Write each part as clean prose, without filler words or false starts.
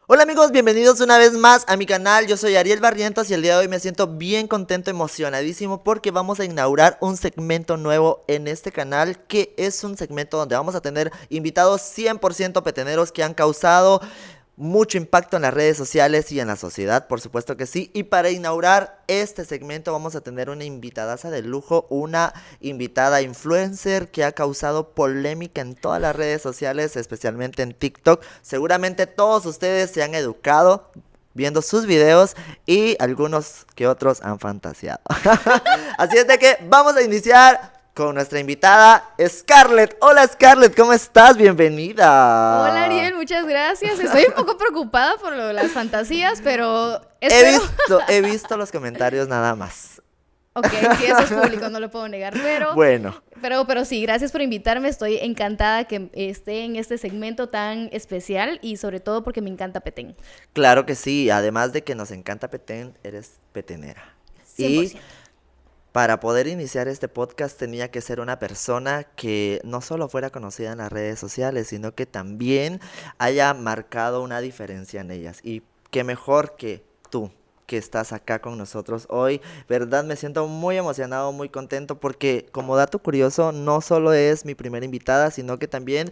Hola amigos, bienvenidos una vez más a mi canal. Yo soy Ariel Barrientos y el día de hoy me siento bien contento, emocionadísimo porque vamos a inaugurar un segmento nuevo en este canal, que es un segmento donde vamos a tener invitados 100% peteneros que han causado mucho impacto en las redes sociales y en la sociedad, por supuesto que sí. Y para inaugurar este segmento vamos a tener una invitadaza de lujo, una invitada influencer que ha causado polémica en todas las redes sociales, especialmente en TikTok. Seguramente todos ustedes se han educado viendo sus videos y algunos que otros han fantaseado. Así es de que vamos a iniciar con nuestra invitada Scarlett. Hola Scarlett, ¿cómo estás? Bienvenida. Hola Ariel, muchas gracias. Estoy un poco preocupada por lo de las fantasías, pero He visto los comentarios nada más. Ok, sí, eso es público, no lo puedo negar, Bueno, pero sí, gracias por invitarme. Estoy encantada que esté en este segmento tan especial y sobre todo porque me encanta Petén. claro que sí. Además de que nos encanta Petén, eres petenera. 100%. Y para poder iniciar este podcast tenía que ser una persona que no solo fuera conocida en las redes sociales, sino que también haya marcado una diferencia en ellas. Y qué mejor que tú, que estás acá con nosotros hoy. ¿Verdad? Me siento muy emocionado, muy contento porque, como dato curioso, no solo es mi primera invitada, sino que también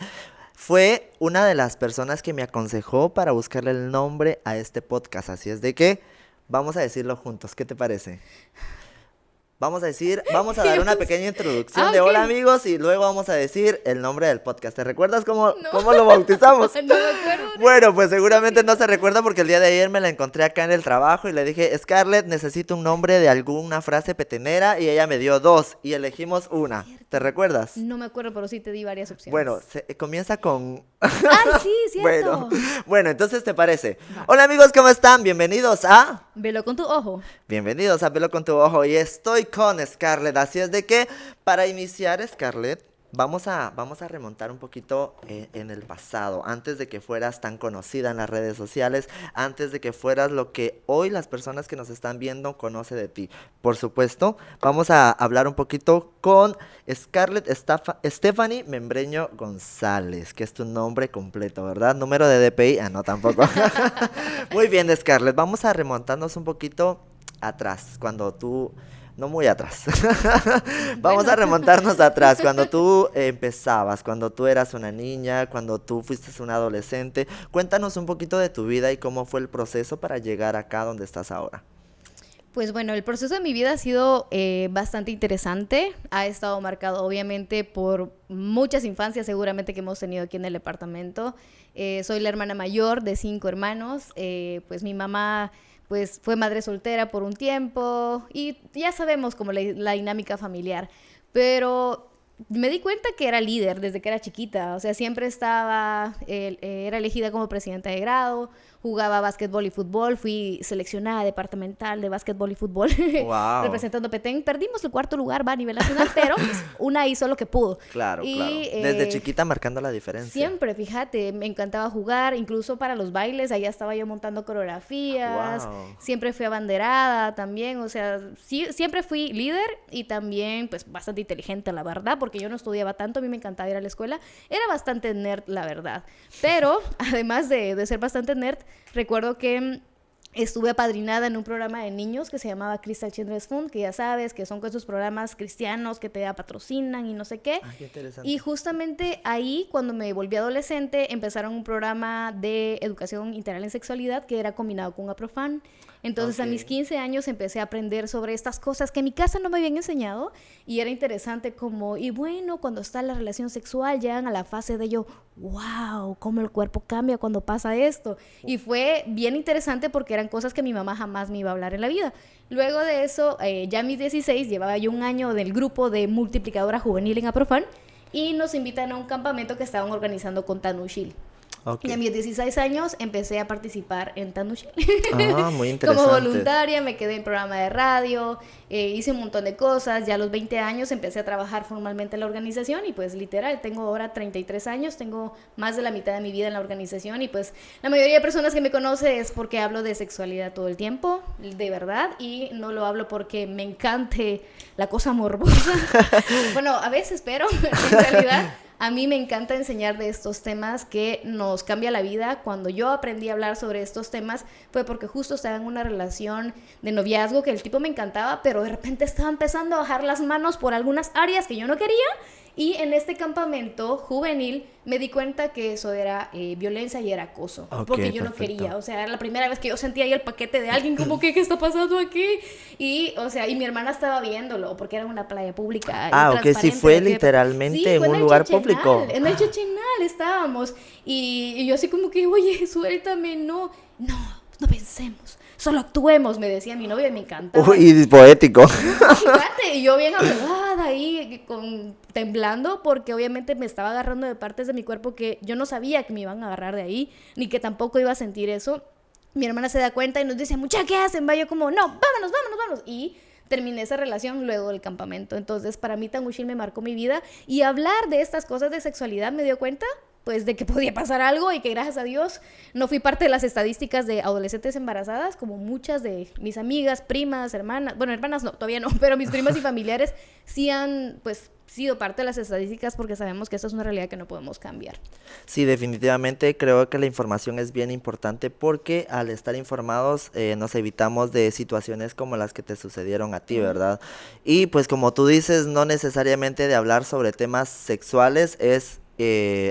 fue una de las personas que me aconsejó para buscarle el nombre a este podcast. Así es de que vamos a decirlo juntos. ¿Qué te parece? Vamos a dar una pequeña introducción de Ok. hola amigos y luego vamos a decir el nombre del podcast. ¿Te recuerdas cómo No. lo bautizamos? No me acuerdo. Bueno, pues seguramente no se recuerda porque el día de ayer me la encontré acá en el trabajo y le dije, Scarlett, necesito un nombre de alguna frase petenera, y ella me dio dos y elegimos una. ¿Te recuerdas? No me acuerdo, pero sí te di varias opciones. Bueno, comienza con... ¡Ay, sí, Bueno, cierto! bueno, entonces ¿te parece? Va. Hola amigos, ¿cómo están? Bienvenidos a... Velo con tu ojo. Bienvenidos a Velo con tu ojo y estoy con Scarlett, así es de que para iniciar, Scarlett, vamos a remontar un poquito en el pasado, antes de que fueras tan conocida en las redes sociales, antes de que fueras lo que hoy las personas que nos están viendo conoce de ti. Por supuesto, vamos a hablar un poquito con Scarlett Stephanie Membreño González, que es tu nombre completo, ¿verdad? Número de DPI, no, tampoco. Muy bien, Scarlett, vamos a remontarnos un poquito atrás, cuando tú... No muy atrás. Vamos a remontarnos atrás, cuando tú empezabas, cuando tú eras una niña, cuando tú fuiste una adolescente. Cuéntanos un poquito de tu vida y cómo fue el proceso para llegar acá donde estás ahora. Pues bueno, el proceso de mi vida ha sido bastante interesante. Ha estado marcado obviamente por muchas infancias seguramente que hemos tenido aquí en el departamento. Soy la hermana mayor de 5 hermanos. Pues mi mamá pues fue madre soltera por un tiempo y ya sabemos como la dinámica familiar. Pero me di cuenta que era líder desde que era chiquita. O sea, siempre era elegida como presidenta de grado. Jugaba básquetbol y fútbol, fui seleccionada departamental de básquetbol y fútbol, Wow. representando Petén. Perdimos el 4º lugar, va a nivel nacional, pero pues, una hizo lo que pudo. Claro, Y, claro. Desde chiquita marcando la diferencia. Siempre, fíjate, me encantaba jugar, incluso para los bailes, allá estaba yo montando coreografías, Wow. siempre fui abanderada también, o sea, sí, siempre fui líder y también pues bastante inteligente, la verdad, porque yo no estudiaba tanto, a mí me encantaba ir a la escuela, era bastante nerd, la verdad, pero además de ser bastante nerd, recuerdo que estuve apadrinada en un programa de niños que se llamaba Crystal Children's Fund, que ya sabes que son con esos programas cristianos que te patrocinan y no sé qué. Ah, qué interesante. Y justamente ahí, cuando me volví adolescente, empezaron un programa de educación integral en sexualidad que era combinado con Aprofan. Entonces, Ok. a mis 15 años empecé a aprender sobre estas cosas que en mi casa no me habían enseñado y era interesante como, y bueno, cuando está la relación sexual, llegan a la fase de yo, wow, cómo el cuerpo cambia cuando pasa esto. Y fue bien interesante porque eran cosas que mi mamá jamás me iba a hablar en la vida. Luego de eso, ya a mis 16, llevaba yo un año del grupo de multiplicadora juvenil en Aprofan y nos invitan a un campamento que estaban organizando con Tanushil. Ok. Y a mis 16 años empecé a participar en Tanushil. Ah, muy interesante. Como voluntaria, me quedé en programa de radio, hice un montón de cosas. Ya a los 20 años empecé a trabajar formalmente en la organización y pues literal, tengo ahora 33 años, tengo más de la mitad de mi vida en la organización y pues la mayoría de personas que me conoce es porque hablo de sexualidad todo el tiempo, de verdad, y no lo hablo porque me encante la cosa morbosa. Bueno, a veces, pero en realidad a mí me encanta enseñar de estos temas que nos cambia la vida. Cuando yo aprendí a hablar sobre estos temas fue porque justo estaba en una relación de noviazgo que el tipo me encantaba, pero de repente estaba empezando a bajar las manos por algunas áreas que yo no quería. Y en este campamento juvenil me di cuenta que eso era violencia y era acoso, porque yo no quería, o sea, era la primera vez que yo sentía ahí el paquete de alguien como que, ¿qué está pasando aquí? Y, o sea, y mi hermana estaba viéndolo, porque era una playa pública. Ok, sí, fue literalmente sí, en un lugar público. En el Chechenal estábamos, y yo así como que, oye, suéltame, no pensemos. Solo actuemos, me decía mi novia y me encantaba. Uy, poético. Fíjate, y yo bien apegada ahí, temblando, porque obviamente me estaba agarrando de partes de mi cuerpo que yo no sabía que me iban a agarrar de ahí, ni que tampoco iba a sentir eso. Mi hermana se da cuenta y nos dice, mucha, ¿qué hacen? Va yo como, no, vámonos. Y terminé esa relación luego del campamento. Entonces, para mí, Tangushil me marcó mi vida. Y hablar de estas cosas de sexualidad me dio cuenta pues de que podía pasar algo y que gracias a Dios no fui parte de las estadísticas de adolescentes embarazadas como muchas de mis amigas, primas, hermanas, bueno, hermanas no, todavía no, pero mis primas y familiares sí han pues sido parte de las estadísticas porque sabemos que esta es una realidad que no podemos cambiar. Sí, definitivamente creo que la información es bien importante porque al estar informados nos evitamos de situaciones como las que te sucedieron a ti, ¿verdad? Y pues como tú dices, no necesariamente de hablar sobre temas sexuales es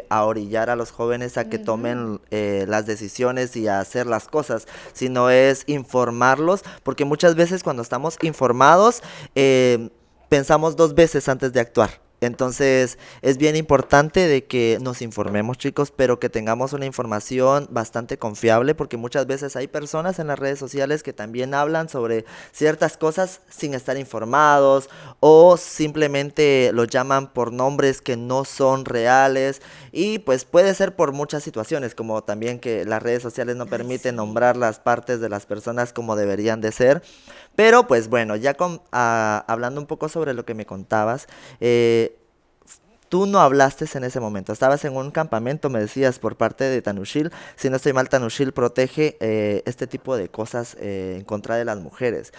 a orillar a los jóvenes a que tomen las decisiones y a hacer las cosas, sino es informarlos, porque muchas veces cuando estamos informados pensamos 2 veces antes de actuar. Entonces es bien importante de que nos informemos, chicos, pero que tengamos una información bastante confiable, porque muchas veces hay personas en las redes sociales que también hablan sobre ciertas cosas sin estar informados o simplemente los llaman por nombres que no son reales y pues puede ser por muchas situaciones, como también que las redes sociales no permiten nombrar las partes de las personas como deberían de ser. Pero pues bueno, ya hablando un poco sobre lo que me contabas, tú no hablaste en ese momento, estabas en un campamento, me decías, por parte de Tanushiel. Si no estoy mal, Tanushiel protege este tipo de cosas en contra de las mujeres.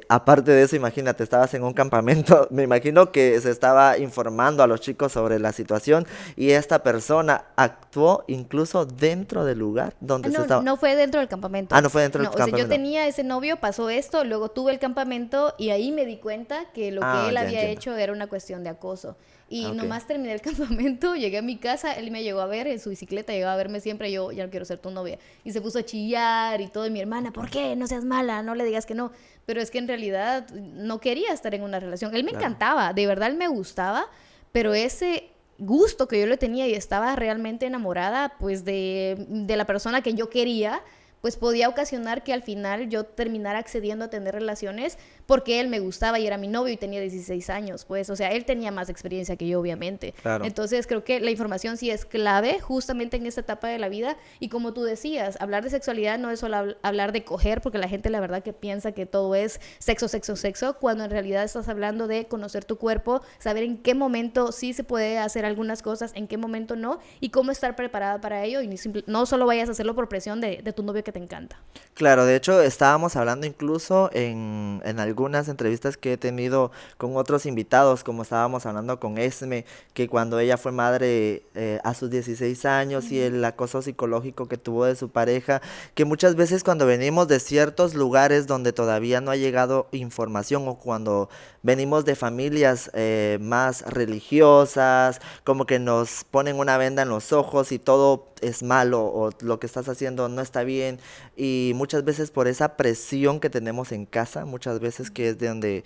Aparte de eso, imagínate, estabas en un campamento, me imagino que se estaba informando a los chicos sobre la situación y esta persona actuó incluso dentro del lugar donde se estaba... No fue dentro del campamento. No fue dentro del campamento. O sea, yo tenía ese novio, pasó esto, luego tuve el campamento y ahí me di cuenta que lo que él había hecho era una cuestión de acoso. Y nomás terminé el campamento, llegué a mi casa, él me llegó a ver en su bicicleta, llegaba a verme siempre, yo ya no quiero ser tu novia. Y se puso a chillar y todo, y mi hermana, ¿por qué? No seas mala, no le digas que no. Pero es que en realidad no quería estar en una relación. Él me encantaba, de verdad él me gustaba, pero ese gusto que yo le tenía y estaba realmente enamorada, pues de la persona que yo quería, pues podía ocasionar que al final yo terminara accediendo a tener relaciones porque él me gustaba y era mi novio y tenía 16 años, pues, o sea, él tenía más experiencia que yo, obviamente. Claro. Entonces, creo que la información sí es clave justamente en esta etapa de la vida y como tú decías, hablar de sexualidad no es solo hablar de coger, porque la gente la verdad que piensa que todo es sexo, cuando en realidad estás hablando de conocer tu cuerpo, saber en qué momento sí se puede hacer algunas cosas, en qué momento no, y cómo estar preparada para ello y no solo vayas a hacerlo por presión de tu novio que te encanta. Claro, de hecho estábamos hablando incluso en algunas entrevistas que he tenido con otros invitados, como estábamos hablando con Esme, que cuando ella fue madre a sus 16 años y el acoso psicológico que tuvo de su pareja, que muchas veces cuando venimos de ciertos lugares donde todavía no ha llegado información o cuando venimos de familias más religiosas, como que nos ponen una venda en los ojos y todo es malo o lo que estás haciendo no está bien, y muchas veces por esa presión que tenemos en casa, muchas veces que es de donde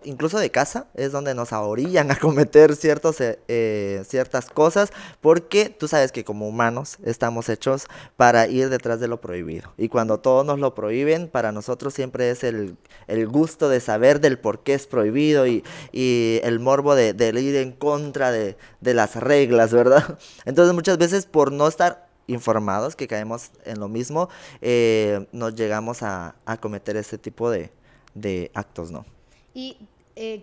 incluso de casa es donde nos ahorillan a cometer ciertas cosas, porque tú sabes que como humanos estamos hechos para ir detrás de lo prohibido, y cuando todos nos lo prohíben, para nosotros siempre es el gusto de saber del por qué es prohibido y el morbo de ir en contra de las reglas, ¿verdad? Entonces muchas veces por no estar informados, que caemos en lo mismo, nos llegamos a cometer ese tipo de actos, ¿no? Y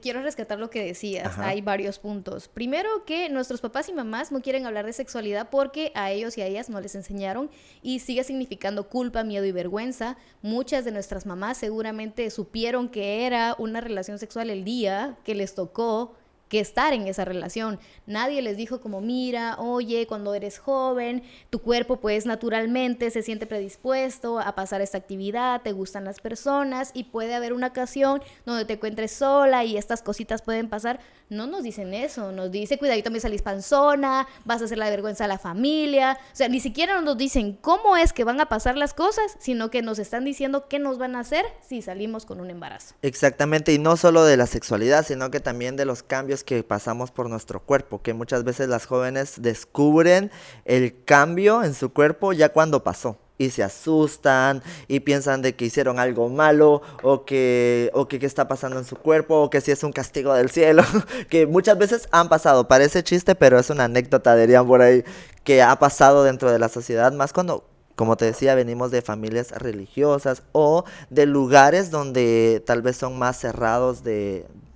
quiero rescatar lo que decías. Ajá. Hay varios puntos. Primero, que nuestros papás y mamás no quieren hablar de sexualidad porque a ellos y a ellas no les enseñaron y sigue significando culpa, miedo y vergüenza. Muchas de nuestras mamás seguramente supieron que era una relación sexual el día que les tocó que estar en esa relación. Nadie les dijo como, mira, oye, cuando eres joven, tu cuerpo pues naturalmente se siente predispuesto a pasar esta actividad, te gustan las personas y puede haber una ocasión donde te encuentres sola y estas cositas pueden pasar. No nos dicen eso, nos dice, cuidadito, me salís panzona, vas a hacer la vergüenza a la familia. O sea, ni siquiera nos dicen cómo es que van a pasar las cosas, sino que nos están diciendo qué nos van a hacer si salimos con un embarazo. Exactamente, y no solo de la sexualidad, sino que también de los cambios que pasamos por nuestro cuerpo, que muchas veces las jóvenes descubren el cambio en su cuerpo ya cuando pasó. Y se asustan y piensan de que hicieron algo malo o que qué está pasando en su cuerpo o que si es un castigo del cielo, que muchas veces han pasado. Parece chiste, pero es una anécdota, dirían por ahí, que ha pasado dentro de la sociedad, más cuando, como te decía, venimos de familias religiosas o de lugares donde tal vez son más cerrados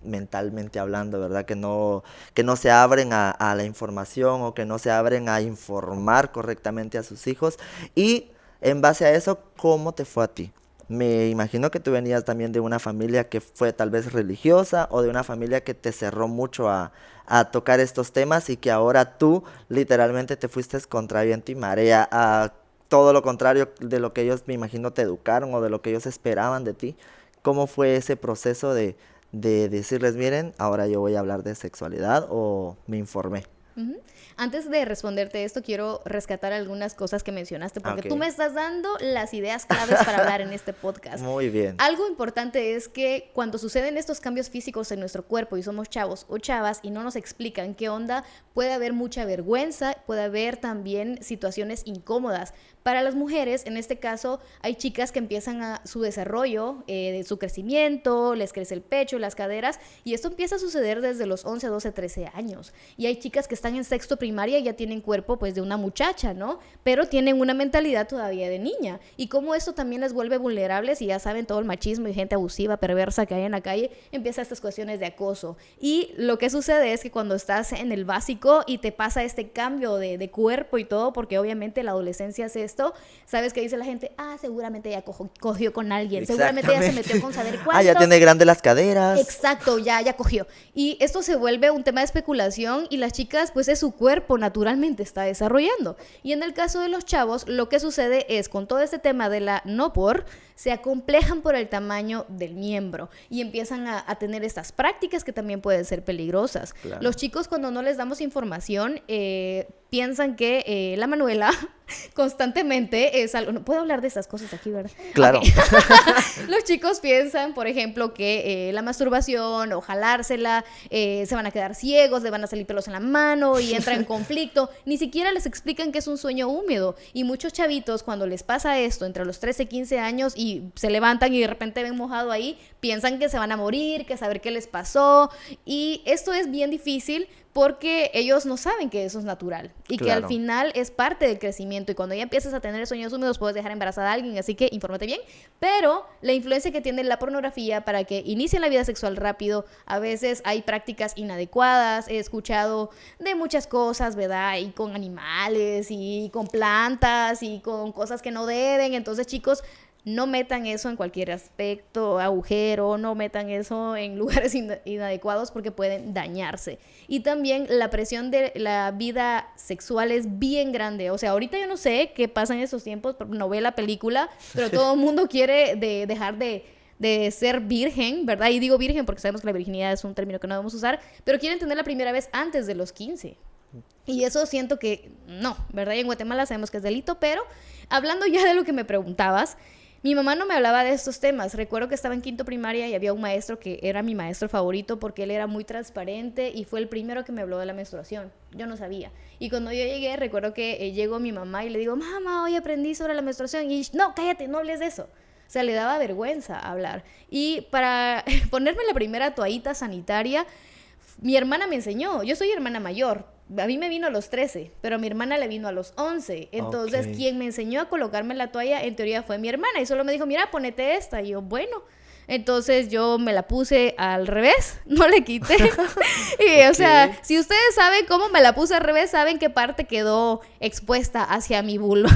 mentalmente hablando, ¿verdad? Que no se abren a la información o que no se abren a informar correctamente a sus hijos. Y en base a eso, ¿cómo te fue a ti? Me imagino que tú venías también de una familia que fue tal vez religiosa o de una familia que te cerró mucho a tocar estos temas y que ahora tú literalmente te fuiste contra viento y marea a todo lo contrario de lo que ellos, me imagino, te educaron o de lo que ellos esperaban de ti. ¿Cómo fue ese proceso de decirles, miren, ahora yo voy a hablar de sexualidad o me informé? Uh-huh. Antes de responderte esto, quiero rescatar algunas cosas que mencionaste, porque tú me estás dando las ideas claves para hablar en este podcast. Muy bien. Algo importante es que cuando suceden estos cambios físicos en nuestro cuerpo y somos chavos o chavas y no nos explican qué onda, puede haber mucha vergüenza, puede haber también situaciones incómodas. Para las mujeres, en este caso, hay chicas que empiezan su desarrollo, de su crecimiento, les crece el pecho, las caderas, y esto empieza a suceder desde los 11, 12, 13 años. Y hay chicas que están en sexto primaria y ya tienen cuerpo pues de una muchacha, ¿no? Pero tienen una mentalidad todavía de niña. Y como esto también les vuelve vulnerables, y ya saben todo el machismo y gente abusiva, perversa que hay en la calle, empiezan estas cuestiones de acoso. Y lo que sucede es que cuando estás en el básico y te pasa este cambio de cuerpo y todo, porque obviamente la adolescencia es esto, ¿sabes qué dice la gente? Seguramente ya cogió con alguien, seguramente ya se metió con saber cuánto. Ya tiene grandes las caderas. Exacto, ya cogió. Y esto se vuelve un tema de especulación y las chicas, pues es su cuerpo naturalmente está desarrollando. Y en el caso de los chavos, lo que sucede es, con todo este tema de la no por, se acomplejan por el tamaño del miembro y empiezan a tener estas prácticas que también pueden ser peligrosas. Claro. Los chicos, cuando no les damos información, piensan que la Manuela constantemente es algo... No puedo hablar de estas cosas aquí, ¿verdad? Claro. Okay. Los chicos piensan, por ejemplo, que la masturbación o jalársela, se van a quedar ciegos, le van a salir pelos en la mano y entra en conflicto. Ni siquiera les explican que es un sueño húmedo. Y muchos chavitos, cuando les pasa esto, entre los 13 y 15 años, y se levantan y de repente ven mojado ahí, piensan que se van a morir, que saber qué les pasó. Y esto es bien difícil porque ellos no saben que eso es natural y claro, que al final es parte del crecimiento, y cuando ya empiezas a tener sueños húmedos puedes dejar embarazada a alguien, así que infórmate bien. Pero la influencia que tiene la pornografía para que inicien la vida sexual rápido, a veces hay prácticas inadecuadas. He escuchado de muchas cosas, ¿verdad? Y con animales y con plantas y con cosas que no deben. Entonces, chicos, no metan eso en cualquier aspecto, agujero, no metan eso en lugares inadecuados porque pueden dañarse. Y también la presión de la vida sexual es bien grande. O sea, ahorita yo no sé qué pasa en esos tiempos, no ve la película, pero todo el mundo quiere dejar de ser virgen, ¿verdad? Y digo virgen porque sabemos que la virginidad es un término que no debemos usar, pero quieren tener la primera vez antes de los 15. Y eso siento que no, ¿verdad? Y en Guatemala sabemos que es delito, pero hablando ya de lo que me preguntabas, mi mamá no me hablaba de estos temas. Recuerdo que estaba en quinto primaria y había un maestro que era mi maestro favorito porque él era muy transparente y fue el primero que me habló de la menstruación. Yo no sabía. Y cuando yo llegué, recuerdo que llegó mi mamá y le digo, mamá, hoy aprendí sobre la menstruación. Y no, cállate, no hables de eso. O sea, le daba vergüenza hablar. Y para ponerme la primera toallita sanitaria, mi hermana me enseñó. Yo soy hermana mayor. A mí me vino a los 13, pero a mi hermana le vino a los 11. Entonces, quien me enseñó a colocarme la toalla, en teoría, fue mi hermana. Y solo me dijo, mira, ponete esta. Y yo, bueno. Entonces yo me la puse al revés, no le quité. Y o sea, si ustedes saben cómo me la puse al revés, saben qué parte quedó expuesta hacia mi vulva.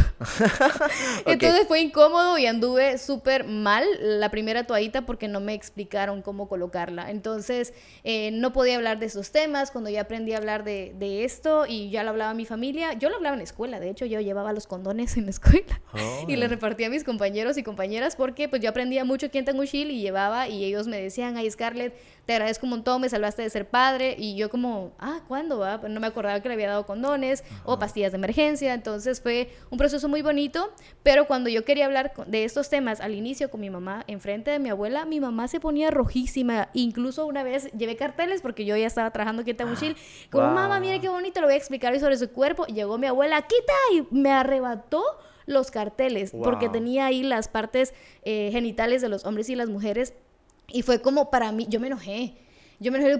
Entonces fue incómodo y anduve súper mal la primera toallita porque no me explicaron cómo colocarla. Entonces no podía hablar de esos temas. Cuando ya aprendí a hablar de esto y ya lo hablaba mi familia, yo lo hablaba en la escuela. De hecho, yo llevaba los condones en la escuela y le repartía a mis compañeros y compañeras porque pues yo aprendía mucho aquí en Tangushil y llevaba y ellos me decían, ay Scarlett, te agradezco un montón, me salvaste de ser padre. Y yo como, ¿cuándo va? No me acordaba que le había dado condones o pastillas de emergencia. Entonces fue un proceso muy bonito, pero cuando yo quería hablar de estos temas al inicio con mi mamá, enfrente de mi abuela, mi mamá se ponía rojísima. Incluso una vez llevé carteles porque yo ya estaba trabajando aquí en Tangushil, como, mamá, mire qué bonito, le voy a explicar hoy sobre su cuerpo. Y llegó mi abuela, quita, y me arrebató los carteles, porque tenía ahí las partes genitales de los hombres y las mujeres. Y fue como para mí, yo me enojé,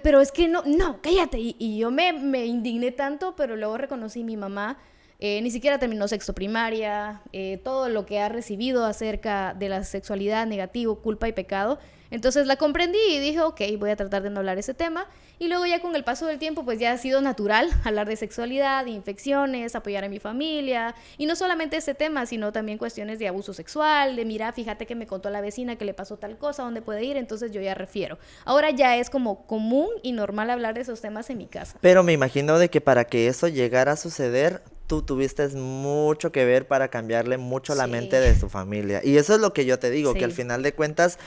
pero es que no, cállate. Y yo me indigné tanto, pero luego reconocí mi mamá. Ni siquiera terminó sexto primaria, todo lo que ha recibido acerca de la sexualidad, negativo, culpa y pecado. Entonces la comprendí y dije, ok, voy a tratar de no hablar ese tema. Y luego ya con el paso del tiempo, pues ya ha sido natural hablar de sexualidad, de infecciones, apoyar a mi familia. Y no solamente ese tema, sino también cuestiones de abuso sexual, de mira, fíjate que me contó la vecina que le pasó tal cosa, ¿dónde puede ir? Entonces yo ya refiero. Ahora ya es como común y normal hablar de esos temas en mi casa. Pero me imagino de que para que eso llegara a suceder, tú tuviste mucho que ver para cambiarle mucho la mente de su familia. Y eso es lo que yo te digo, que al final de cuentas,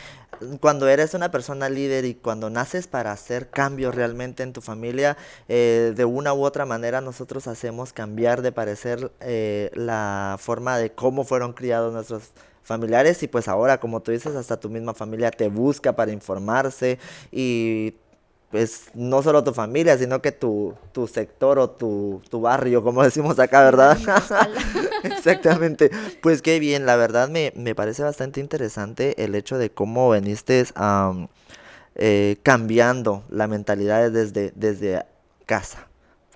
cuando eres una persona líder y cuando naces para hacer cambios realmente en tu familia, de una u otra manera nosotros hacemos cambiar de parecer la forma de cómo fueron criados nuestros familiares. Y pues ahora, como tú dices, hasta tu misma familia te busca para informarse y pues no solo tu familia, sino que tu sector o tu barrio, como decimos acá, ¿verdad? Exactamente. Pues qué bien, la verdad me parece bastante interesante el hecho de cómo veniste cambiando la mentalidad desde casa,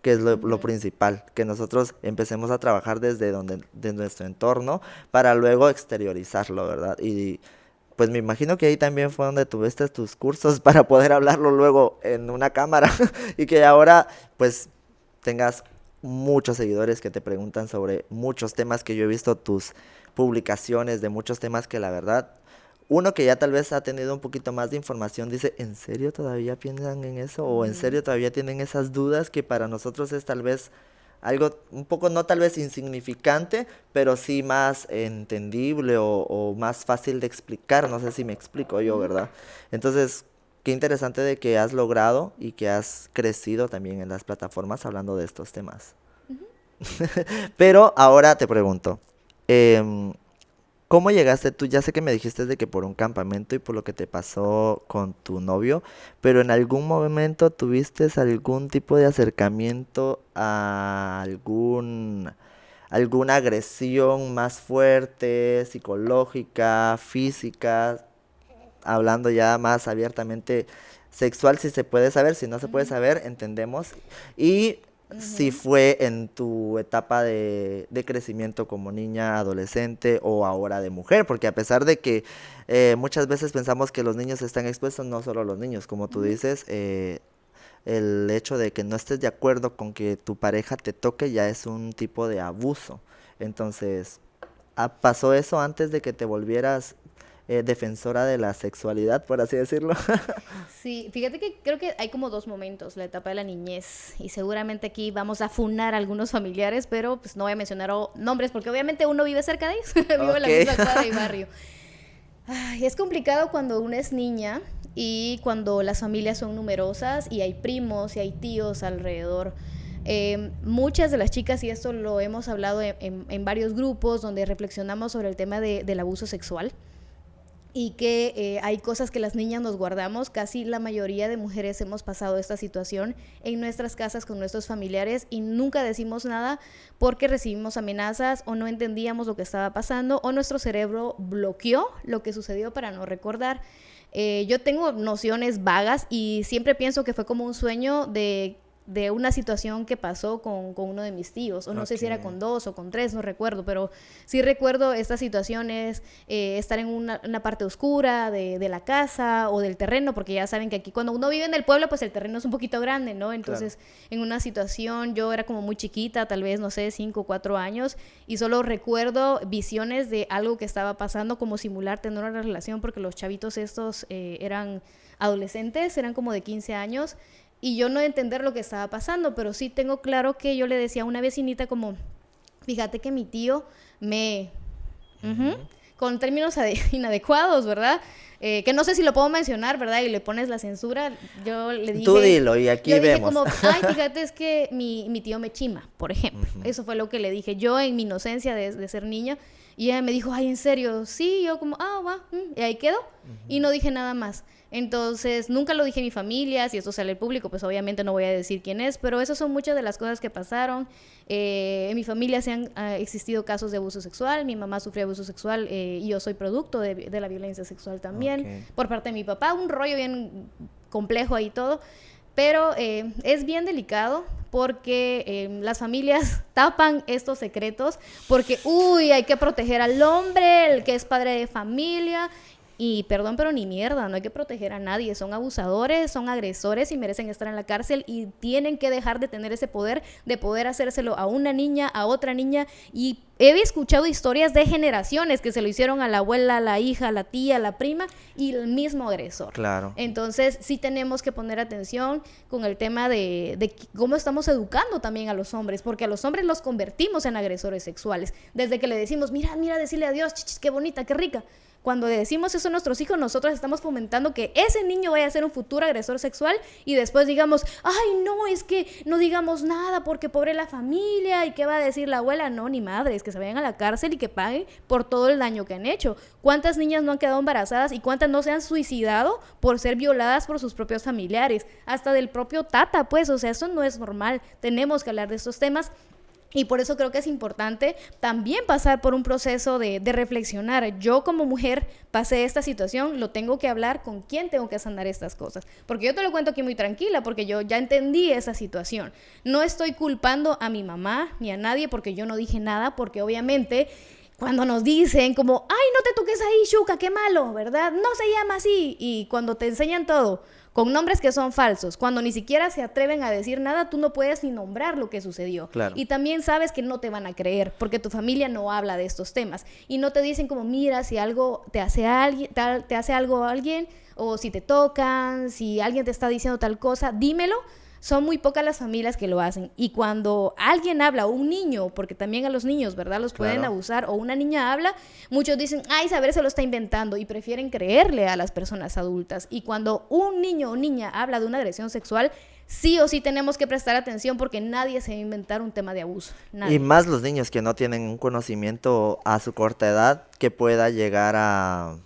que es lo principal, que nosotros empecemos a trabajar desde nuestro entorno para luego exteriorizarlo, ¿verdad? Y pues me imagino que ahí también fue donde tuviste tus cursos para poder hablarlo luego en una cámara y que ahora pues tengas muchos seguidores que te preguntan sobre muchos temas, que yo he visto tus publicaciones de muchos temas que la verdad, uno que ya tal vez ha tenido un poquito más de información dice, ¿en serio todavía piensan en eso? ¿O en serio todavía tienen esas dudas que para nosotros es tal vez algo un poco, no tal vez insignificante, pero sí más entendible o más fácil de explicar? No sé si me explico yo, ¿verdad? Entonces, qué interesante de que has logrado y que has crecido también en las plataformas hablando de estos temas. Pero ahora te pregunto, em, ¿cómo llegaste tú? Ya sé que me dijiste de que por un campamento y por lo que te pasó con tu novio, pero ¿en algún momento tuviste algún tipo de acercamiento a alguna agresión más fuerte, psicológica, física, hablando ya más abiertamente sexual, si se puede saber? Si no se puede saber, entendemos. Y si fue en tu etapa de crecimiento como niña, adolescente o ahora de mujer, porque a pesar de que muchas veces pensamos que los niños están expuestos, no solo los niños, como tú dices, el hecho de que no estés de acuerdo con que tu pareja te toque ya es un tipo de abuso. Entonces, ¿pasó eso antes de que te volvieras defensora de la sexualidad, por así decirlo? Sí, fíjate que creo que hay como dos momentos, la etapa de la niñez, y seguramente aquí vamos a funar a algunos familiares, pero pues no voy a mencionar nombres porque obviamente uno vive cerca de ellos, vivo en la misma cuadra y barrio. Ay, es complicado cuando uno es niña y cuando las familias son numerosas y hay primos y hay tíos alrededor. Muchas de las chicas, y esto lo hemos hablado en varios grupos donde reflexionamos sobre el tema del abuso sexual, y que hay cosas que las niñas nos guardamos. Casi la mayoría de mujeres hemos pasado esta situación en nuestras casas con nuestros familiares y nunca decimos nada porque recibimos amenazas o no entendíamos lo que estaba pasando o nuestro cerebro bloqueó lo que sucedió para no recordar. Yo tengo nociones vagas y siempre pienso que fue como un sueño de de una situación que pasó con uno de mis tíos, o no sé si era con 2 o con 3, no recuerdo, pero sí recuerdo estas situaciones, estar en una parte oscura de la casa o del terreno, porque ya saben que aquí cuando uno vive en el pueblo, pues el terreno es un poquito grande, ¿no? Entonces, en una situación, yo era como muy chiquita, tal vez, no sé, 5 o 4 años, y solo recuerdo visiones de algo que estaba pasando, como simular tener una relación, porque los chavitos estos eran adolescentes, eran como de 15 años, y yo no entender lo que estaba pasando, pero sí tengo claro que yo le decía a una vecinita como, fíjate que mi tío me... con términos inadecuados, ¿verdad? Que no sé si lo puedo mencionar, ¿verdad? Y le pones la censura, yo le dije... Tú dilo y aquí vemos. Yo dije como, ay, fíjate, es que mi tío me chima, por ejemplo. Eso fue lo que le dije yo en mi inocencia de ser niña. Y ella me dijo, ay, ¿en serio? Sí, yo como, va. Y ahí quedó. Y no dije nada más. Entonces, nunca lo dije a mi familia. Si esto sale al público, pues obviamente no voy a decir quién es. Pero esas son muchas de las cosas que pasaron. En mi familia se han existido casos de abuso sexual. Mi mamá sufrió abuso sexual y yo soy producto de la violencia sexual también. Por parte de mi papá, un rollo bien complejo ahí todo. Pero es bien delicado porque las familias tapan estos secretos porque, hay que proteger al hombre, el que es padre de familia. Y perdón, pero ni mierda, no hay que proteger a nadie. Son abusadores, son agresores y merecen estar en la cárcel y tienen que dejar de tener ese poder de poder hacérselo a una niña, a otra niña. Y he escuchado historias de generaciones que se lo hicieron a la abuela, a la hija, a la tía, a la prima y el mismo agresor. Claro. Entonces sí tenemos que poner atención con el tema de cómo estamos educando también a los hombres, porque a los hombres los convertimos en agresores sexuales. Desde que le decimos, mira, decirle adiós, chichis, qué bonita, qué rica. Cuando le decimos eso a nuestros hijos, nosotros estamos fomentando que ese niño vaya a ser un futuro agresor sexual y después digamos, ay, no, es que no digamos nada porque pobre la familia y qué va a decir la abuela. No, ni madre, es que se vayan a la cárcel y que paguen por todo el daño que han hecho. ¿Cuántas niñas no han quedado embarazadas y cuántas no se han suicidado por ser violadas por sus propios familiares? Hasta del propio tata, pues, o sea, eso no es normal. Tenemos que hablar de estos temas. Y por eso creo que es importante también pasar por un proceso de reflexionar. Yo como mujer pasé esta situación, lo tengo que hablar con quién tengo que sanar estas cosas. Porque yo te lo cuento aquí muy tranquila, porque yo ya entendí esa situación. No estoy culpando a mi mamá ni a nadie porque yo no dije nada, porque obviamente cuando nos dicen como, ay, no te toques ahí, Shuka, qué malo, ¿verdad? No se llama así. Y cuando te enseñan todo con nombres que son falsos, cuando ni siquiera se atreven a decir nada, tú no puedes ni nombrar lo que sucedió. Claro. Y también sabes que no te van a creer, porque tu familia no habla de estos temas. Y no te dicen como, mira, si algo te hace algo a alguien, o si te tocan, si alguien te está diciendo tal cosa, dímelo. Son muy pocas las familias que lo hacen. Y cuando alguien habla, o un niño, porque también a los niños, ¿verdad? Los pueden abusar, o una niña habla, muchos dicen, ay, saber se lo está inventando, y prefieren creerle a las personas adultas. Y cuando un niño o niña habla de una agresión sexual, sí o sí tenemos que prestar atención porque nadie se va a inventar un tema de abuso. Nadie. Y más los niños que no tienen un conocimiento a su corta edad que pueda llegar a,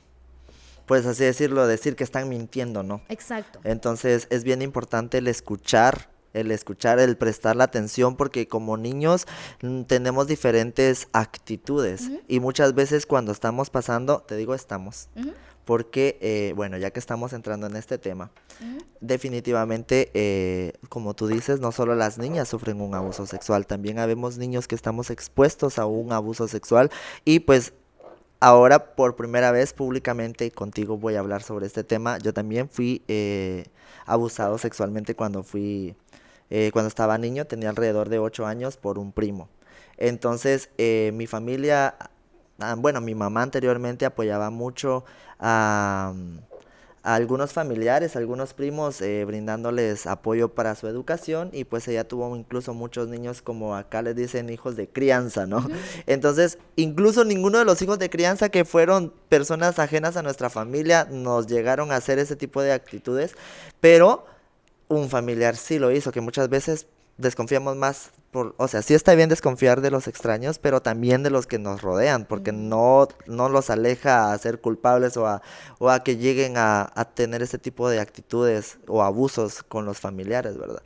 pues así decirlo, decir que están mintiendo, ¿no? Exacto. Entonces es bien importante el escuchar, el prestar la atención, porque como niños tenemos diferentes actitudes y muchas veces cuando estamos pasando, te digo estamos, porque, bueno, ya que estamos entrando en este tema, definitivamente, como tú dices, no solo las niñas sufren un abuso sexual, también habemos niños que estamos expuestos a un abuso sexual y pues ahora por primera vez públicamente contigo voy a hablar sobre este tema. Yo también fui abusado sexualmente cuando estaba niño, tenía alrededor de 8 años por un primo. Entonces mi familia, bueno, mi mamá anteriormente apoyaba mucho a algunos familiares, algunos primos, brindándoles apoyo para su educación, y pues ella tuvo incluso muchos niños, como acá les dicen, hijos de crianza, ¿no? Entonces, incluso ninguno de los hijos de crianza que fueron personas ajenas a nuestra familia nos llegaron a hacer ese tipo de actitudes, pero un familiar sí lo hizo, que muchas veces desconfiamos más o sea, sí está bien desconfiar de los extraños, pero también de los que nos rodean, porque no los aleja a ser culpables o a que lleguen a tener ese tipo de actitudes o abusos con los familiares, ¿verdad?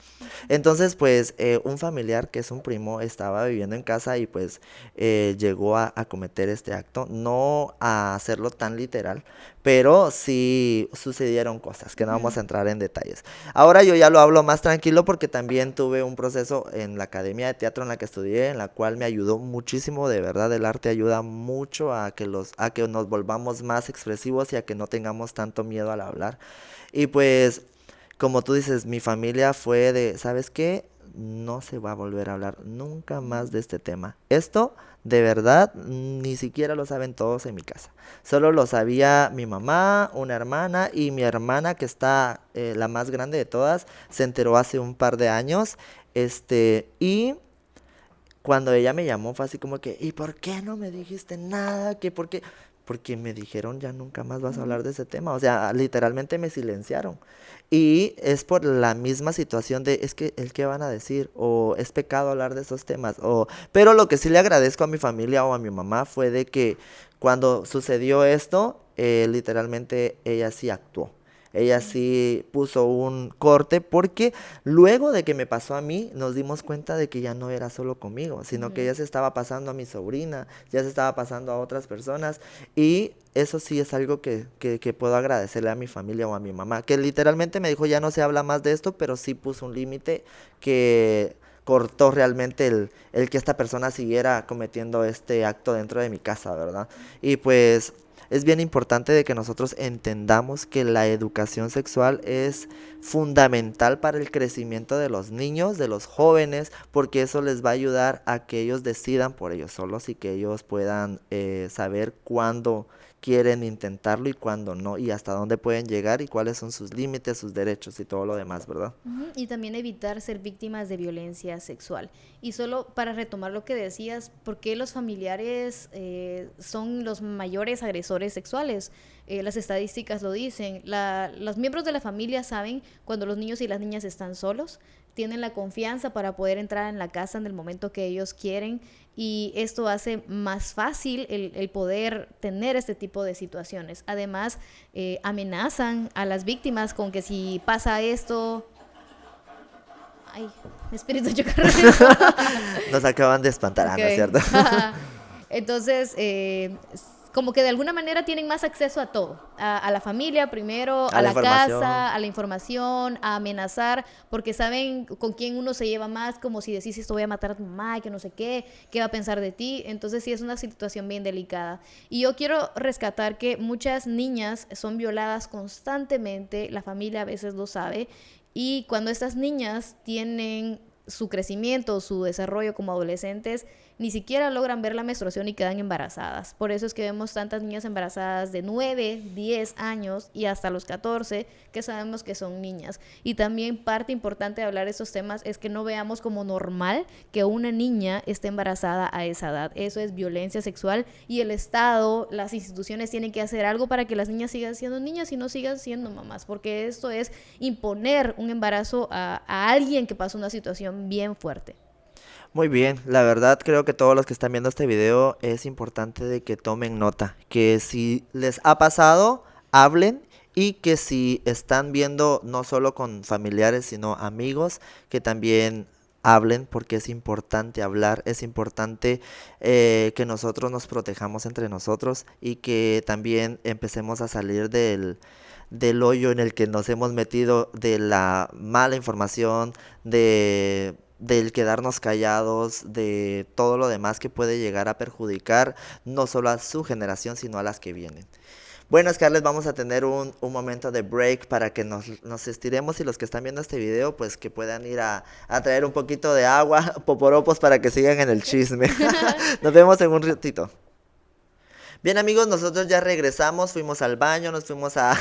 Entonces, pues, un familiar que es un primo estaba viviendo en casa y pues llegó a cometer este acto, no a hacerlo tan literal, pero sí sucedieron cosas que no vamos a entrar en detalles. Ahora yo ya lo hablo más tranquilo porque también tuve un proceso en la academia de teatro en la que estudié, en la cual me ayudó muchísimo, de verdad, el arte ayuda mucho a que nos volvamos más expresivos y a que no tengamos tanto miedo al hablar. Y pues, como tú dices, mi familia fue de, ¿sabes qué? No se va a volver a hablar nunca más de este tema. Esto, de verdad, ni siquiera lo saben todos en mi casa. Solo lo sabía mi mamá, una hermana y mi hermana, que está la más grande de todas, se enteró hace un par de años. Y cuando ella me llamó fue así como que, ¿y por qué no me dijiste nada? ¿Qué, por qué? Porque me dijeron ya nunca más vas a hablar de ese tema. O sea, literalmente me silenciaron. Y es por la misma situación de, es que el qué van a decir, o es pecado hablar de esos temas, o... Pero lo que sí le agradezco a mi familia o a mi mamá fue de que cuando sucedió esto, literalmente ella sí actuó. Ella sí puso un corte porque luego de que me pasó a mí, nos dimos cuenta de que ya no era solo conmigo, sino que ya se estaba pasando a mi sobrina, ya se estaba pasando a otras personas. Y eso sí es algo que puedo agradecerle a mi familia o a mi mamá, que literalmente me dijo, ya no se habla más de esto, pero sí puso un límite que cortó realmente el que esta persona siguiera cometiendo este acto dentro de mi casa, ¿verdad? Y pues es bien importante de que nosotros entendamos que la educación sexual es fundamental para el crecimiento de los niños, de los jóvenes, porque eso les va a ayudar a que ellos decidan por ellos solos y que ellos puedan saber cuándo quieren intentarlo y cuándo no, y hasta dónde pueden llegar y cuáles son sus límites, sus derechos y todo lo demás, ¿verdad? Y también evitar ser víctimas de violencia sexual. Y solo para retomar lo que decías, ¿por qué los familiares son los mayores agresores sexuales? Las estadísticas lo dicen. Los miembros de la familia saben cuando los niños y las niñas están solos, tienen la confianza para poder entrar en la casa en el momento que ellos quieren, y esto hace más fácil el poder tener este tipo de situaciones. Además, amenazan a las víctimas con que si pasa esto... Ay, espíritu chocarrero. Nos acaban de espantar, ¿no es Ok. cierto? Entonces, como que de alguna manera tienen más acceso a todo, a la familia primero, A a la la información. casa, a la información, a amenazar, porque saben con quién uno se lleva más, como si decís esto voy a matar a tu mamá, y que no sé qué va a pensar de ti. Entonces sí es una situación bien delicada. Y yo quiero rescatar que muchas niñas son violadas constantemente, la familia a veces lo sabe, y cuando estas niñas tienen su crecimiento, su desarrollo como adolescentes, ni siquiera logran ver la menstruación y quedan embarazadas. Por eso es que vemos tantas niñas embarazadas de 9, 10 años y hasta los 14 que sabemos que son niñas. Y también parte importante de hablar de estos temas es que no veamos como normal que una niña esté embarazada a esa edad. Eso es violencia sexual y el Estado, las instituciones tienen que hacer algo para que las niñas sigan siendo niñas y no sigan siendo mamás, porque esto es imponer un embarazo a alguien que pasa una situación bien fuerte. Muy bien, la verdad creo que todos los que están viendo este video es importante de que tomen nota, que si les ha pasado, hablen y que si están viendo no solo con familiares, sino amigos, que también hablen porque es importante hablar, es importante que nosotros nos protejamos entre nosotros y que también empecemos a salir del hoyo en el que nos hemos metido, de la mala información, del quedarnos callados, de todo lo demás que puede llegar a perjudicar no solo a su generación, sino a las que vienen. Bueno, Scarlett, vamos a tener un momento de break para que nos estiremos y los que están viendo este video, pues que puedan ir a traer un poquito de agua, poporopos para que sigan en el chisme. Nos vemos en un ratito. Bien amigos, nosotros ya regresamos, fuimos al baño, nos fuimos a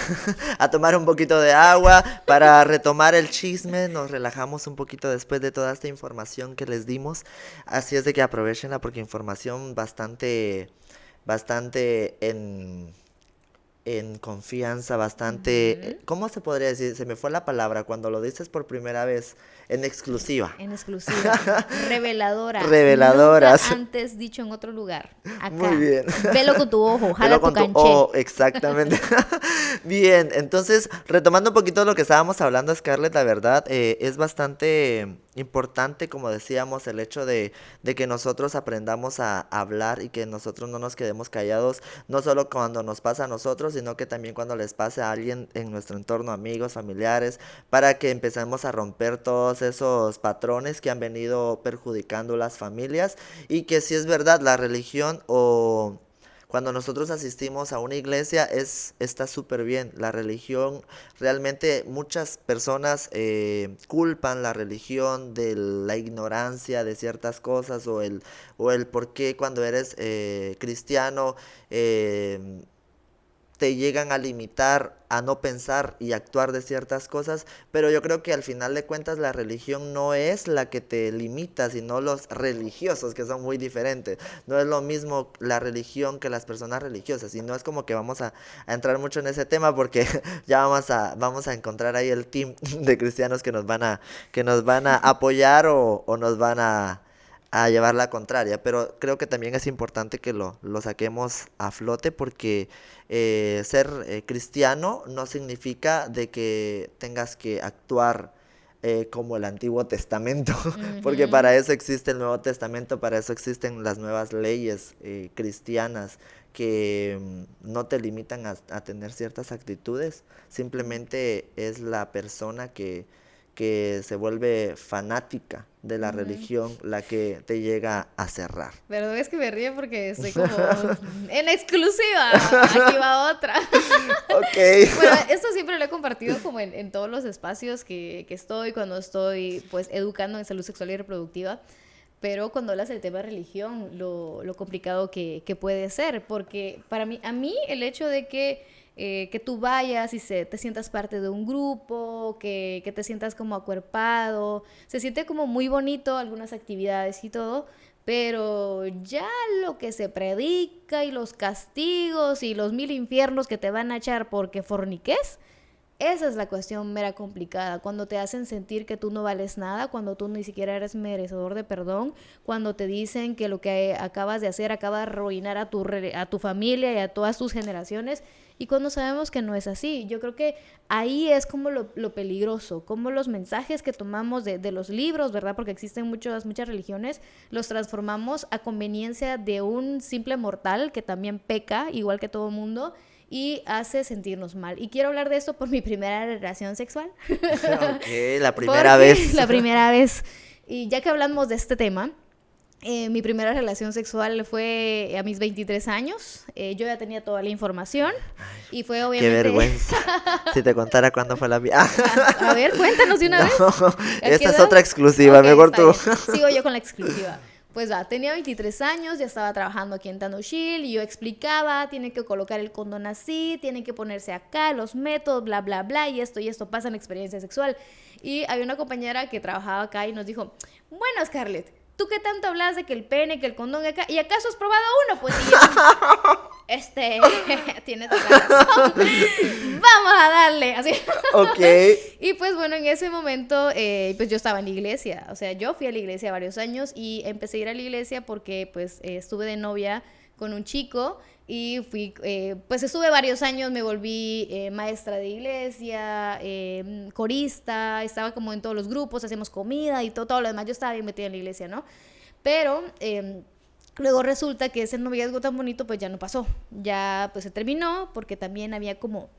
tomar un poquito de agua para retomar el chisme, nos relajamos un poquito después de toda esta información que les dimos, así es de que aprovechenla porque información bastante en confianza, bastante, ¿cómo se podría decir? Se me fue la palabra cuando lo dices por primera vez, en exclusiva. En exclusiva, reveladora. Reveladoras. Nunca antes dicho en otro lugar. Acá. Muy bien. Velo con tu ojo, jala Velo tu con tu canché. ojo, exactamente. Bien, entonces, retomando un poquito lo que estábamos hablando, Scarlett, la verdad, es bastante importante, como decíamos, el hecho de que nosotros aprendamos a hablar y que nosotros no nos quedemos callados, no solo cuando nos pasa a nosotros, sino que también cuando les pase a alguien en nuestro entorno, amigos, familiares, para que empecemos a romper todos esos patrones que han venido perjudicando las familias y que si es verdad, la religión o cuando nosotros asistimos a una iglesia está súper bien. La religión, realmente muchas personas culpan la religión de la ignorancia de ciertas cosas o el por qué cuando eres cristiano te llegan a limitar a no pensar y actuar de ciertas cosas, pero yo creo que al final de cuentas la religión no es la que te limita, sino los religiosos, que son muy diferentes. No es lo mismo la religión que las personas religiosas, y no es como que vamos a entrar mucho en ese tema porque ya vamos a encontrar ahí el team de cristianos que nos van a apoyar o nos van a llevar la contraria, pero creo que también es importante que lo saquemos a flote porque ser cristiano no significa de que tengas que actuar como el Antiguo Testamento, porque Ujú. para eso existe el Nuevo Testamento, para eso existen las nuevas leyes cristianas que no te limitan a tener ciertas actitudes, simplemente es la persona que se vuelve fanática de la Ujú. religión la que te llega a cerrar. Perdón, es que me río porque estoy como en exclusiva. Aquí va otra. Ok. Bueno, esto siempre lo he compartido como en todos los espacios que estoy, cuando estoy pues educando en salud sexual y reproductiva, pero cuando hablas del tema de religión, lo complicado que puede ser, porque para mí, a mí el hecho de que tú vayas y te sientas parte de un grupo, que te sientas como acuerpado, se siente como muy bonito algunas actividades y todo, pero ya lo que se predica y los castigos y los 1000 infiernos que te van a echar porque forniques, esa es la cuestión mera complicada, cuando te hacen sentir que tú no vales nada, cuando tú ni siquiera eres merecedor de perdón, cuando te dicen que lo que acabas de hacer acaba de arruinar a tu familia y a todas tus generaciones, y cuando sabemos que no es así. Yo creo que ahí es como lo peligroso, como los mensajes que tomamos de los libros, ¿verdad? Porque existen muchas religiones, los transformamos a conveniencia de un simple mortal que también peca, igual que todo mundo, y hace sentirnos mal. Y quiero hablar de esto por mi primera relación sexual. Ok, la primera Porque vez. la primera vez. Y ya que hablamos de este tema, mi primera relación sexual fue a mis 23 años. Yo ya tenía toda la información y fue Qué obviamente... vergüenza. Si te contara cuándo fue la mía. A ver, cuéntanos de una No, vez. ¿A qué esa es edad? otra exclusiva, Ok, mejor está tú. bien. Sigo yo con la exclusiva. Pues va, tenía 23 años, ya estaba trabajando aquí en Tanochil y yo explicaba, tienen que colocar el condón así, tienen que ponerse acá, los métodos, bla, bla, bla, y esto pasa en la experiencia sexual. Y había una compañera que trabajaba acá y nos dijo, bueno, Scarlett, ¿tú qué tanto hablas de que el pene, que el condón acá? ¿Y acaso has probado uno? Pues y yo, tienes razón. Vamos a darle, así. Ok. Y pues bueno, en ese momento, pues yo estaba en la iglesia, o sea, yo fui a la iglesia varios años y empecé a ir a la iglesia porque pues estuve de novia con un chico y fui, pues estuve varios años, me volví maestra de iglesia, corista, estaba como en todos los grupos, hacíamos comida y todo lo demás, yo estaba bien metida en la iglesia, ¿no? Pero... luego resulta que ese noviazgo tan bonito pues ya no pasó, ya pues se terminó porque también había como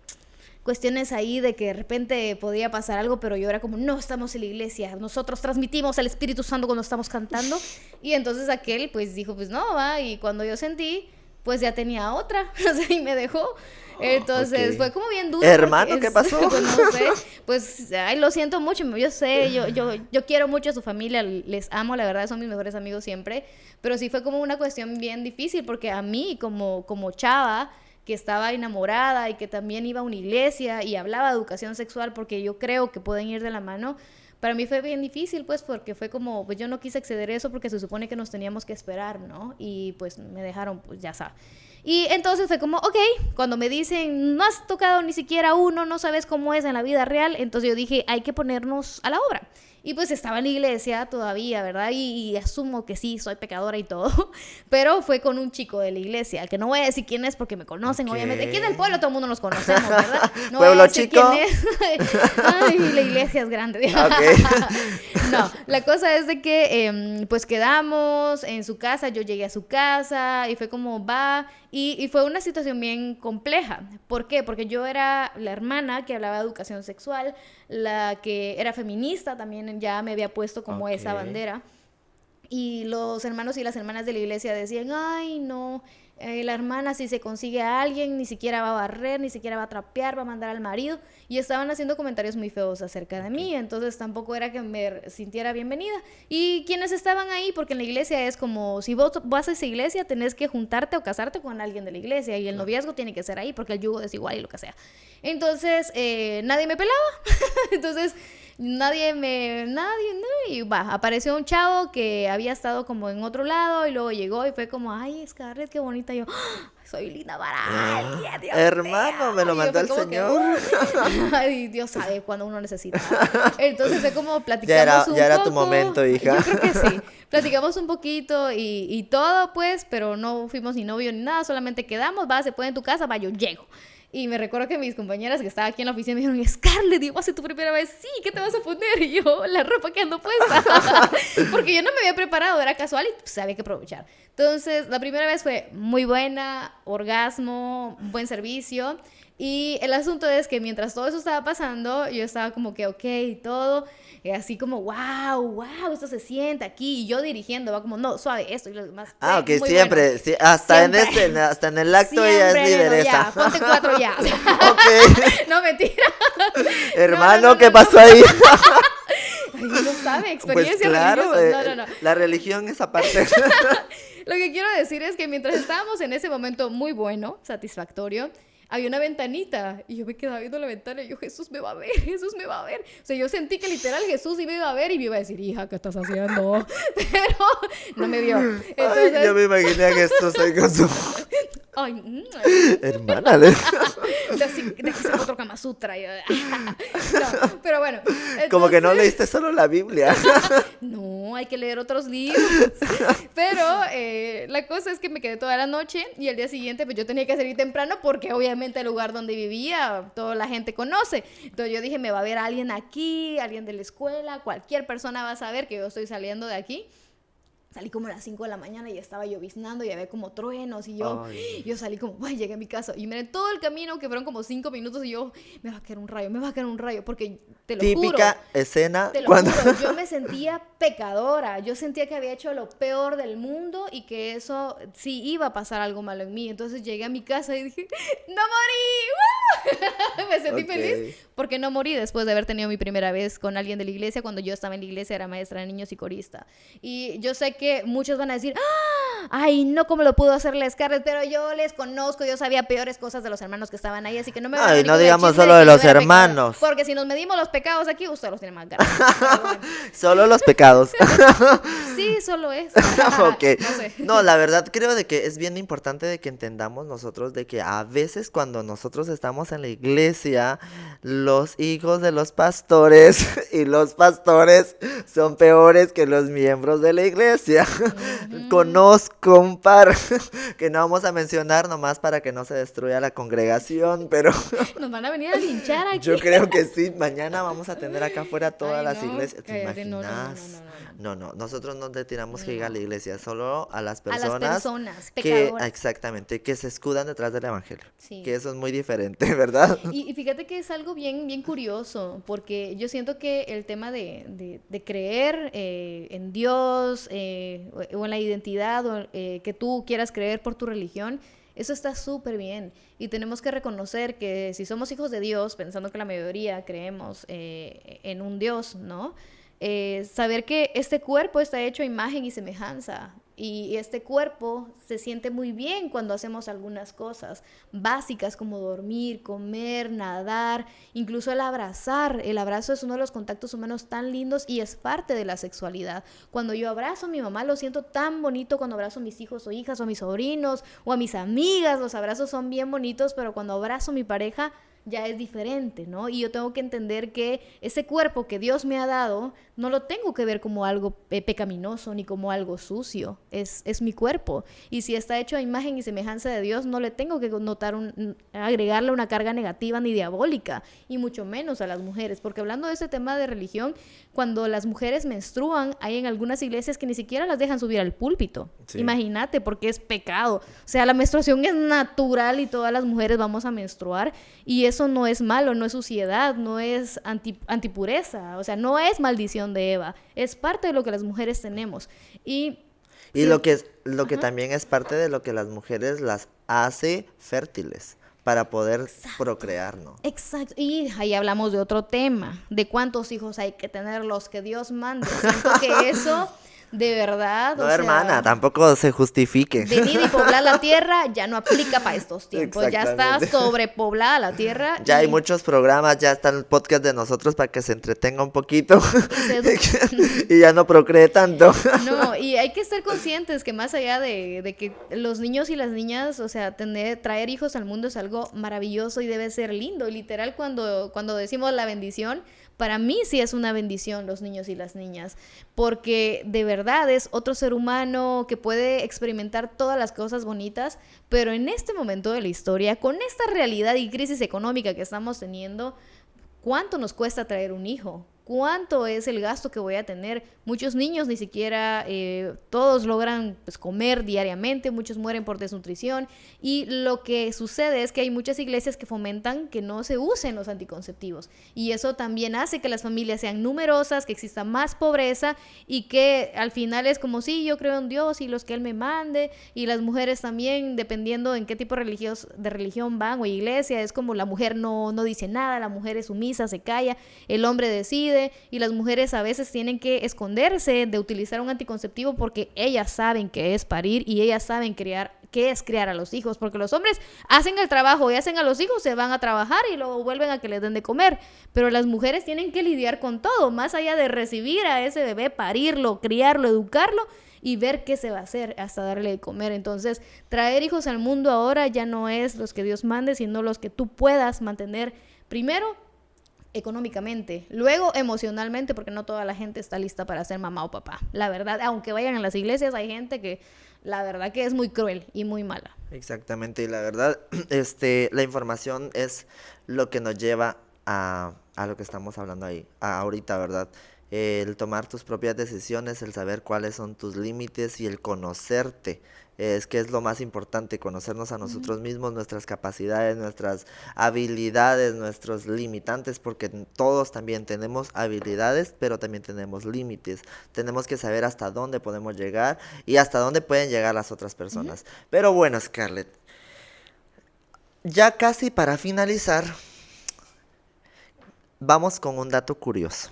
cuestiones ahí de que de repente podía pasar algo, pero yo era como, no, estamos en la iglesia, nosotros transmitimos al Espíritu Santo cuando estamos cantando, y entonces aquel pues dijo, pues no, va, y cuando yo sentí, pues ya tenía otra, o sea, y me dejó. Entonces Ok. fue como bien duro porque Hermano, ¿qué pasó? pues no sé, pues ay, lo siento mucho, yo sé, yo quiero mucho a su familia, les amo, la verdad son mis mejores amigos siempre, pero sí fue como una cuestión bien difícil porque a mí como chava que estaba enamorada y que también iba a una iglesia y hablaba de educación sexual porque yo creo que pueden ir de la mano, para mí fue bien difícil, pues, porque fue como, pues yo no quise acceder a eso porque se supone que nos teníamos que esperar, ¿no? Y pues me dejaron, pues ya sabes. Y entonces fue como, ok, cuando me dicen, no has tocado ni siquiera uno, no sabes cómo es en la vida real, entonces yo dije, hay que ponernos a la obra. Y pues estaba en la iglesia todavía, ¿verdad? Y asumo que sí, soy pecadora y todo, pero fue con un chico de la iglesia, que no voy a decir quién es porque me conocen, obviamente. Aquí en el pueblo todo el mundo nos conocemos, ¿verdad? No voy Pueblo a decir chico. quién es. Ay, la iglesia es grande. No, la cosa es de que pues quedamos en su casa, yo llegué a su casa y fue como va, y fue una situación bien compleja. ¿Por qué? Porque yo era la hermana que hablaba de educación sexual, la que era feminista también, ya me había puesto como esa bandera. Y los hermanos y las hermanas de la iglesia decían, ay, no, la hermana si se consigue a alguien, ni siquiera va a barrer, ni siquiera va a trapear, va a mandar al marido. Y estaban haciendo comentarios muy feos acerca de mí, entonces tampoco era que me sintiera bienvenida. Y quienes estaban ahí, porque en la iglesia es como, si vos vas a esa iglesia, tenés que juntarte o casarte con alguien de la iglesia, y el noviazgo tiene que ser ahí, porque el yugo es igual y lo que sea. Entonces, nadie me pelaba. Entonces... Nadie, y va, apareció un chavo que había estado como en otro lado y luego llegó y fue como, ay, Scarlett, qué bonita. Y yo, ¡ah! Soy Lina Baral, Dios hermano, mío. me lo Y yo mandó fue el como Señor. que, ay, Dios sabe cuando uno necesita. Entonces fue como platicamos un Ya era poco. tu momento, hija. Yo creo que sí. Platicamos un poquito y todo, pues, pero no fuimos ni novio ni nada, solamente quedamos, va, se puede en tu casa, va, yo llego. Y me recuerdo que mis compañeras que estaban aquí en la oficina me dijeron, Scarlett, ¿y va a ser tu primera vez? Sí, ¿qué te vas a poner? Y yo, la ropa que ando puesta. Porque yo no me había preparado, era casual y pues, había que aprovechar. Entonces, la primera vez fue muy buena, orgasmo, buen servicio. Y el asunto es que mientras todo eso estaba pasando, yo estaba como que, ok, y todo, así como, wow, esto se siente aquí. Y yo dirigiendo, va como, no, suave, esto y lo demás. Ok, muy siempre, bueno. sí, hasta Siempre. hasta en el acto Siempre, ella es neno, lideresa. ya, ponte 4 ya. Ok. No, mentira. Hermano, No, ¿qué pasó ahí? Ay, no sabe, Pues experiencia claro, religiosa. No. la religión es aparte. Lo que quiero decir es que mientras estábamos en ese momento muy bueno, satisfactorio, había una ventanita y yo me quedaba viendo la ventana y yo, Jesús me va a ver, Jesús me va a ver. O sea, yo sentí que literal Jesús me iba a ver y me iba a decir, hija, ¿qué estás haciendo? Pero no me vio. Entonces... Ay, yo me imaginé a Jesús ahí con su... Ay, hermana. de que se otro Kama Sutra. No, pero bueno. Entonces... Como que no leíste solo la Biblia. No, hay que leer otros libros. Pero la cosa es que me quedé toda la noche y el día siguiente pues yo tenía que salir temprano porque obviamente el lugar donde vivía toda la gente conoce. Entonces yo dije, me va a ver alguien aquí, alguien de la escuela, cualquier persona va a saber que yo estoy saliendo de aquí. Salí como a las 5 de la mañana y estaba lloviznando y había como truenos y yo salí como, ay, llegué a mi casa y miré todo el camino que fueron como 5 minutos y yo, me va a caer un rayo, porque te lo juro. Típica escena Te lo cuando... juro, yo me sentía pecadora, yo sentía que había hecho lo peor del mundo y que eso sí iba a pasar algo malo en mí. Entonces llegué a mi casa y dije, ¡no morí! ¡Woo! Me sentí feliz porque no morí después de haber tenido mi primera vez con alguien de la iglesia. Cuando yo estaba en la iglesia era maestra de niños y corista. Y yo sé que muchos van a decir, ¡ah! Ay, no, ¿cómo lo pudo hacer la Scarlett? Pero yo les conozco, yo sabía peores cosas de los hermanos que estaban ahí, así que no me van a Ay, venir no con el digamos chisme solo de de que yo los era pecadora. hermanos. Porque si nos medimos los pecados aquí, usted los tiene más grandes. Pero bueno. Solo los pecados. Sí, solo es. Ok. No sé. No, la verdad creo de que es bien importante de que entendamos nosotros de que a veces cuando nosotros estamos en la iglesia, los hijos de los pastores y los pastores son peores que los miembros de la iglesia. Conozco un par que no vamos a mencionar nomás para que no se destruya la congregación, pero Nos van a venir a linchar aquí. yo creo que sí. Mañana vamos a tener acá afuera todas Ay, las no, iglesias. ¿Te cállate, imaginas? no. No, nosotros no le tiramos hate a la iglesia, solo a las A las personas personas, que, pecadoras. exactamente, que se escudan detrás del evangelio. Sí. Que eso es muy diferente, ¿verdad? Y fíjate que es algo bien curioso, porque yo siento que el tema de creer en Dios o en la identidad o, que tú quieras creer por tu religión, eso está súper bien. Y tenemos que reconocer que si somos hijos de Dios, pensando que la mayoría creemos en un Dios, ¿no? Saber que este cuerpo está hecho a imagen y semejanza. y este cuerpo se siente muy bien cuando hacemos algunas cosas básicas como dormir, comer, nadar, incluso el abrazar. El abrazo es uno de los contactos humanos tan lindos y es parte de la sexualidad. Cuando yo abrazo a mi mamá lo siento tan bonito, cuando abrazo a mis hijos o hijas o a mis sobrinos o a mis amigas, los abrazos son bien bonitos, pero cuando abrazo a mi pareja ya es diferente, ¿no? Y yo tengo que entender que ese cuerpo que Dios me ha dado no lo tengo que ver como algo pecaminoso ni como algo sucio, es mi cuerpo. Y si está hecho a imagen y semejanza de Dios, no le tengo que agregarle una carga negativa ni diabólica, y mucho menos a las mujeres, porque hablando de ese tema de religión, cuando las mujeres menstruan, hay en algunas iglesias que ni siquiera las dejan subir al púlpito. Sí. Imagínate, porque es pecado. O sea, la menstruación es natural y todas las mujeres vamos a menstruar, y eso no es malo, no es suciedad, no es antipureza, o sea, no es maldición de Eva, es parte de lo que las mujeres tenemos. Y sí, lo que también es parte de lo que las mujeres las hace fértiles para poder procrear, ¿no? Exacto. Y ahí hablamos de otro tema, de cuántos hijos hay que tener, los que Dios mande. Siento que eso, de verdad, no, hermana, tampoco se justifique. Venir y poblar la tierra ya no aplica para estos tiempos. Ya está sobrepoblada la tierra. Ya hay muchos programas, ya está el podcast de nosotros para que se entretenga un poquito y ya no procree tanto. No, y hay que estar conscientes que más allá de que los niños y las niñas, o sea, traer hijos al mundo es algo maravilloso y debe ser lindo. Y literal, cuando decimos la bendición, para mí sí es una bendición los niños y las niñas, porque de verdad es otro ser humano que puede experimentar todas las cosas bonitas, pero en este momento de la historia, con esta realidad y crisis económica que estamos teniendo, ¿cuánto nos cuesta traer un hijo? ¿Cuánto es el gasto que voy a tener? Muchos niños ni siquiera todos logran pues, comer diariamente, muchos mueren por desnutrición, y lo que sucede es que hay muchas iglesias que fomentan que no se usen los anticonceptivos, y eso también hace que las familias sean numerosas, que exista más pobreza, y que al final es como sí, yo creo en Dios y los que Él me mande, y las mujeres también, dependiendo en qué tipo de religión van o iglesia, es como la mujer no dice nada, la mujer es sumisa, se calla, el hombre decide, y las mujeres a veces tienen que esconderse de utilizar un anticonceptivo porque ellas saben qué es parir y ellas saben qué es criar a los hijos, porque los hombres hacen el trabajo y hacen a los hijos, se van a trabajar y luego vuelven a que les den de comer, pero las mujeres tienen que lidiar con todo, más allá de recibir a ese bebé, parirlo, criarlo, educarlo y ver qué se va a hacer hasta darle de comer. Entonces, traer hijos al mundo ahora ya no es los que Dios mande, sino los que tú puedas mantener primero económicamente, luego emocionalmente, porque no toda la gente está lista para ser mamá o papá. La verdad, aunque vayan a las iglesias, hay gente que la verdad que es muy cruel y muy mala. Exactamente, y la verdad, la información es lo que nos lleva a lo que estamos hablando ahorita, ¿verdad? El tomar tus propias decisiones, el saber cuáles son tus límites y el conocerte. Es que es lo más importante, conocernos a nosotros mismos, nuestras capacidades, nuestras habilidades, nuestros limitantes, porque todos también tenemos habilidades, pero también tenemos límites. Tenemos que saber hasta dónde podemos llegar y hasta dónde pueden llegar las otras personas. Pero bueno, Scarlett, ya casi para finalizar, vamos con un dato curioso.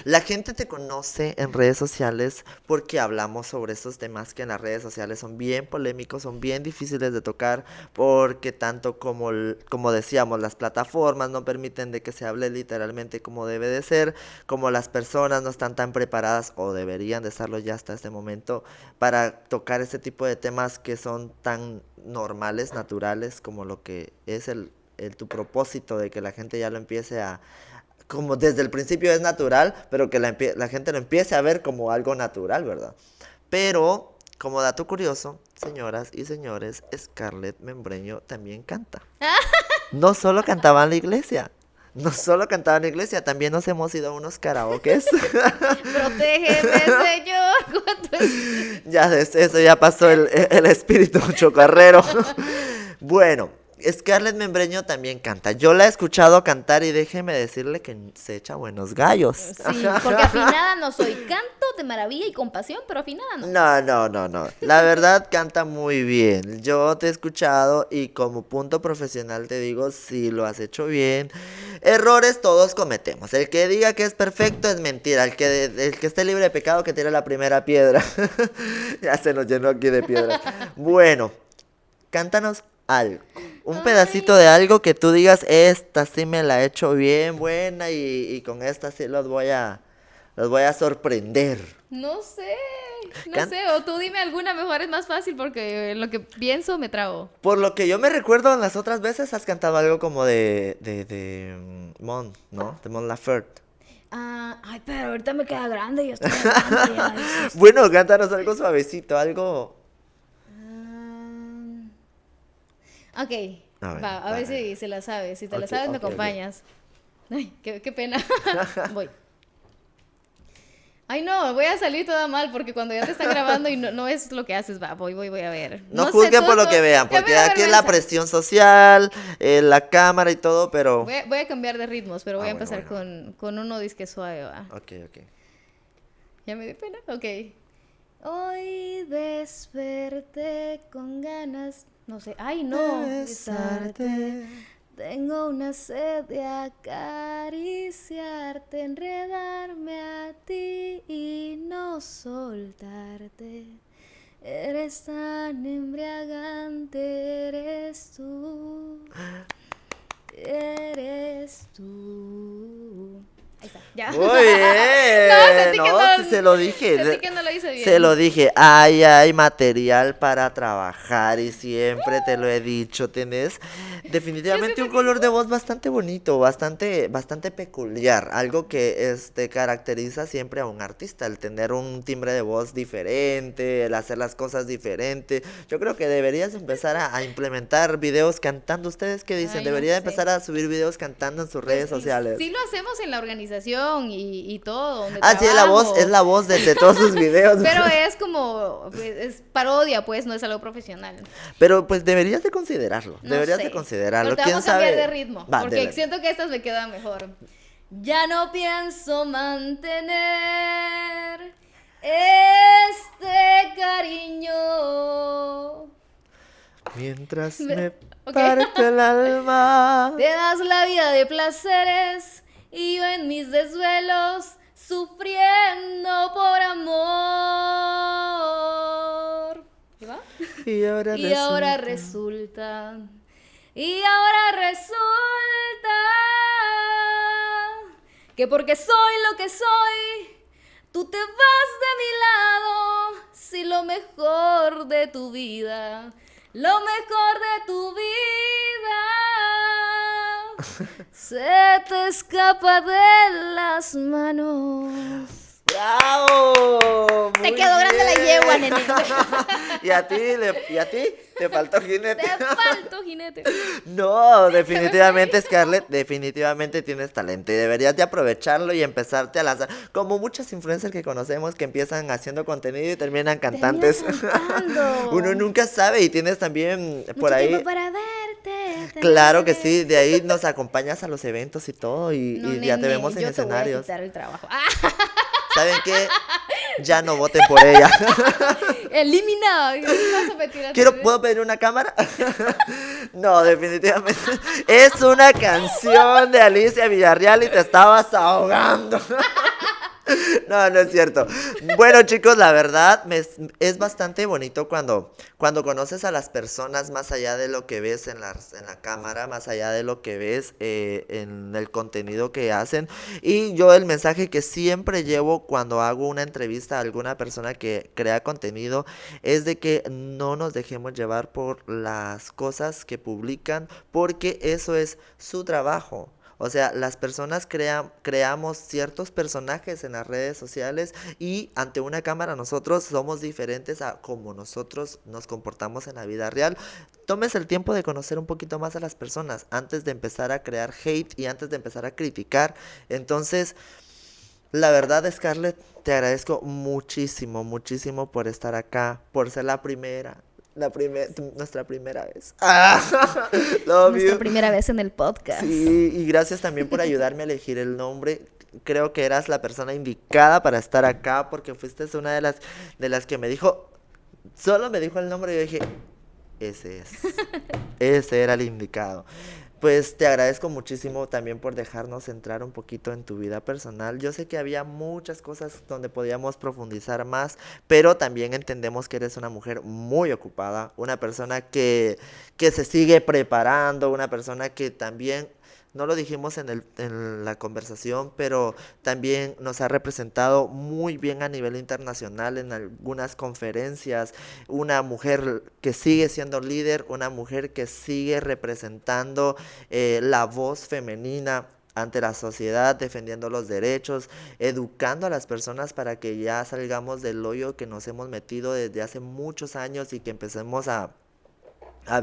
La gente te conoce en redes sociales porque hablamos sobre estos temas que en las redes sociales son bien polémicos, son bien difíciles de tocar, porque tanto como decíamos, las plataformas no permiten de que se hable literalmente como debe de ser, como las personas no están tan preparadas o deberían de estarlo ya hasta este momento para tocar este tipo de temas que son tan normales, naturales, como lo que es tu propósito de que la gente ya lo empiece a, como desde el principio es natural, pero que la gente lo empiece a ver como algo natural, ¿verdad? Pero, como dato curioso, señoras y señores, Scarlett Membreño también canta. No solo cantaba en la iglesia. También nos hemos ido a unos karaokes. Protégeme, Señor. Ya, eso ya pasó el espíritu chocarrero. Bueno, Scarlett Membreño también canta. Yo la he escuchado cantar y déjeme decirle que se echa buenos gallos. Sí, porque afinada no soy. Canto de maravilla y compasión, pero afinada no. No. La verdad canta muy bien. Yo te he escuchado y como punto profesional te digo, sí lo has hecho bien. Errores todos cometemos. El que diga que es perfecto es mentira. El que esté libre de pecado que tire la primera piedra. Ya se nos llenó aquí de piedras. Bueno, cántanos algo. Un pedacito de algo que tú digas, esta sí me la he hecho bien buena y con esta sí los voy a sorprender. No sé, o tú dime alguna, mejor es más fácil porque lo que pienso me trago. Por lo que yo me recuerdo en las otras veces has cantado algo como de Mon, ¿no? De Mon Laferte. Ay, pero ahorita me queda grande, yo estoy grande ya. Bueno, cántanos algo suavecito, algo... Ok, a ver si se la sabes. Si te la sabes, me acompañas. Ay, qué pena. Voy. Ay, no, voy a salir toda mal porque cuando ya te están grabando y no es lo que haces, voy a ver. No juzguen por lo que vean, porque aquí es la presión social, la cámara y todo, pero... Voy a cambiar de ritmos, pero voy a empezar con uno disque suave, va. Ok. ¿Ya me dio pena? Ok. Hoy desperté con ganas... No sé, ay no, besarte. Tengo una sed de acariciarte, enredarme a ti y no soltarte. Eres tan embriagante, eres tú. Ahí está, ya. Muy bien. Sí se lo dije. Sentí que no lo hice bien. Se lo dije. Hay material para trabajar y siempre te lo he dicho. Tenés definitivamente un color de voz bastante bonito, bastante peculiar. Algo que caracteriza siempre a un artista, el tener un timbre de voz diferente, el hacer las cosas diferente. Yo creo que deberías empezar a implementar videos cantando. ¿Ustedes qué dicen? Debería empezar a subir videos cantando en sus redes sociales. Sí lo hacemos en la organización y todo. Sí, es la voz de todos sus videos. Pero es como, es parodia, pues, no es algo profesional. Pero pues deberías de considerarlo, Pero te vamos a cambiar de ritmo, porque siento que estas me quedan mejor. Ya no pienso mantener este cariño. Mientras me parte el alma. Te das la vida de placeres y yo en mis desvelos sufriendo por amor. ¿Y va? Y ahora resulta que porque soy lo que soy, tú te vas de mi lado. Si lo mejor de tu vida, se te escapa de las manos. ¡Bravo! Te quedó grande la yegua, nene. ¿Y a ti? ¿Te faltó jinete? Te faltó jinete. No, definitivamente, Scarlett, definitivamente tienes talento y deberías de aprovecharlo y empezarte a lanzar. Como muchas influencers que conocemos que empiezan haciendo contenido y terminan cantantes. Uno nunca sabe y tienes también por mucho ahí... tiempo para verte. Claro que sí, de ahí nos acompañas a los eventos y todo y ya te vemos en escenarios. Yo te voy a quitar el trabajo. ¿Saben qué? Ya no voten por ella. Eliminado. ¿Puedo pedir una cámara? No, definitivamente. Es una canción de Alicia Villarreal y te estabas ahogando. No es cierto. Bueno, chicos, la verdad es bastante bonito cuando conoces a las personas más allá de lo que ves en la cámara, más allá de lo que ves en el contenido que hacen. Y yo el mensaje que siempre llevo cuando hago una entrevista a alguna persona que crea contenido es de que no nos dejemos llevar por las cosas que publican, porque eso es su trabajo. O sea, las personas creamos ciertos personajes en las redes sociales y ante una cámara nosotros somos diferentes a como nosotros nos comportamos en la vida real. Tómese el tiempo de conocer un poquito más a las personas antes de empezar a crear hate y antes de empezar a criticar. Entonces, la verdad, Scarlett, te agradezco muchísimo, muchísimo por estar acá, por ser nuestra primera vez. Nuestra primera vez en el podcast. Sí, y gracias también por ayudarme a elegir el nombre. Creo que eras la persona indicada para estar acá porque fuiste una de las que me dijo, solo me dijo el nombre y yo dije, ese era el indicado. Pues te agradezco muchísimo también por dejarnos entrar un poquito en tu vida personal. Yo sé que había muchas cosas donde podíamos profundizar más, pero también entendemos que eres una mujer muy ocupada, una persona que se sigue preparando, una persona que también, no lo dijimos en la conversación, pero también nos ha representado muy bien a nivel internacional en algunas conferencias, una mujer que sigue siendo líder, una mujer que sigue representando la voz femenina ante la sociedad, defendiendo los derechos, educando a las personas para que ya salgamos del hoyo que nos hemos metido desde hace muchos años y que empecemos a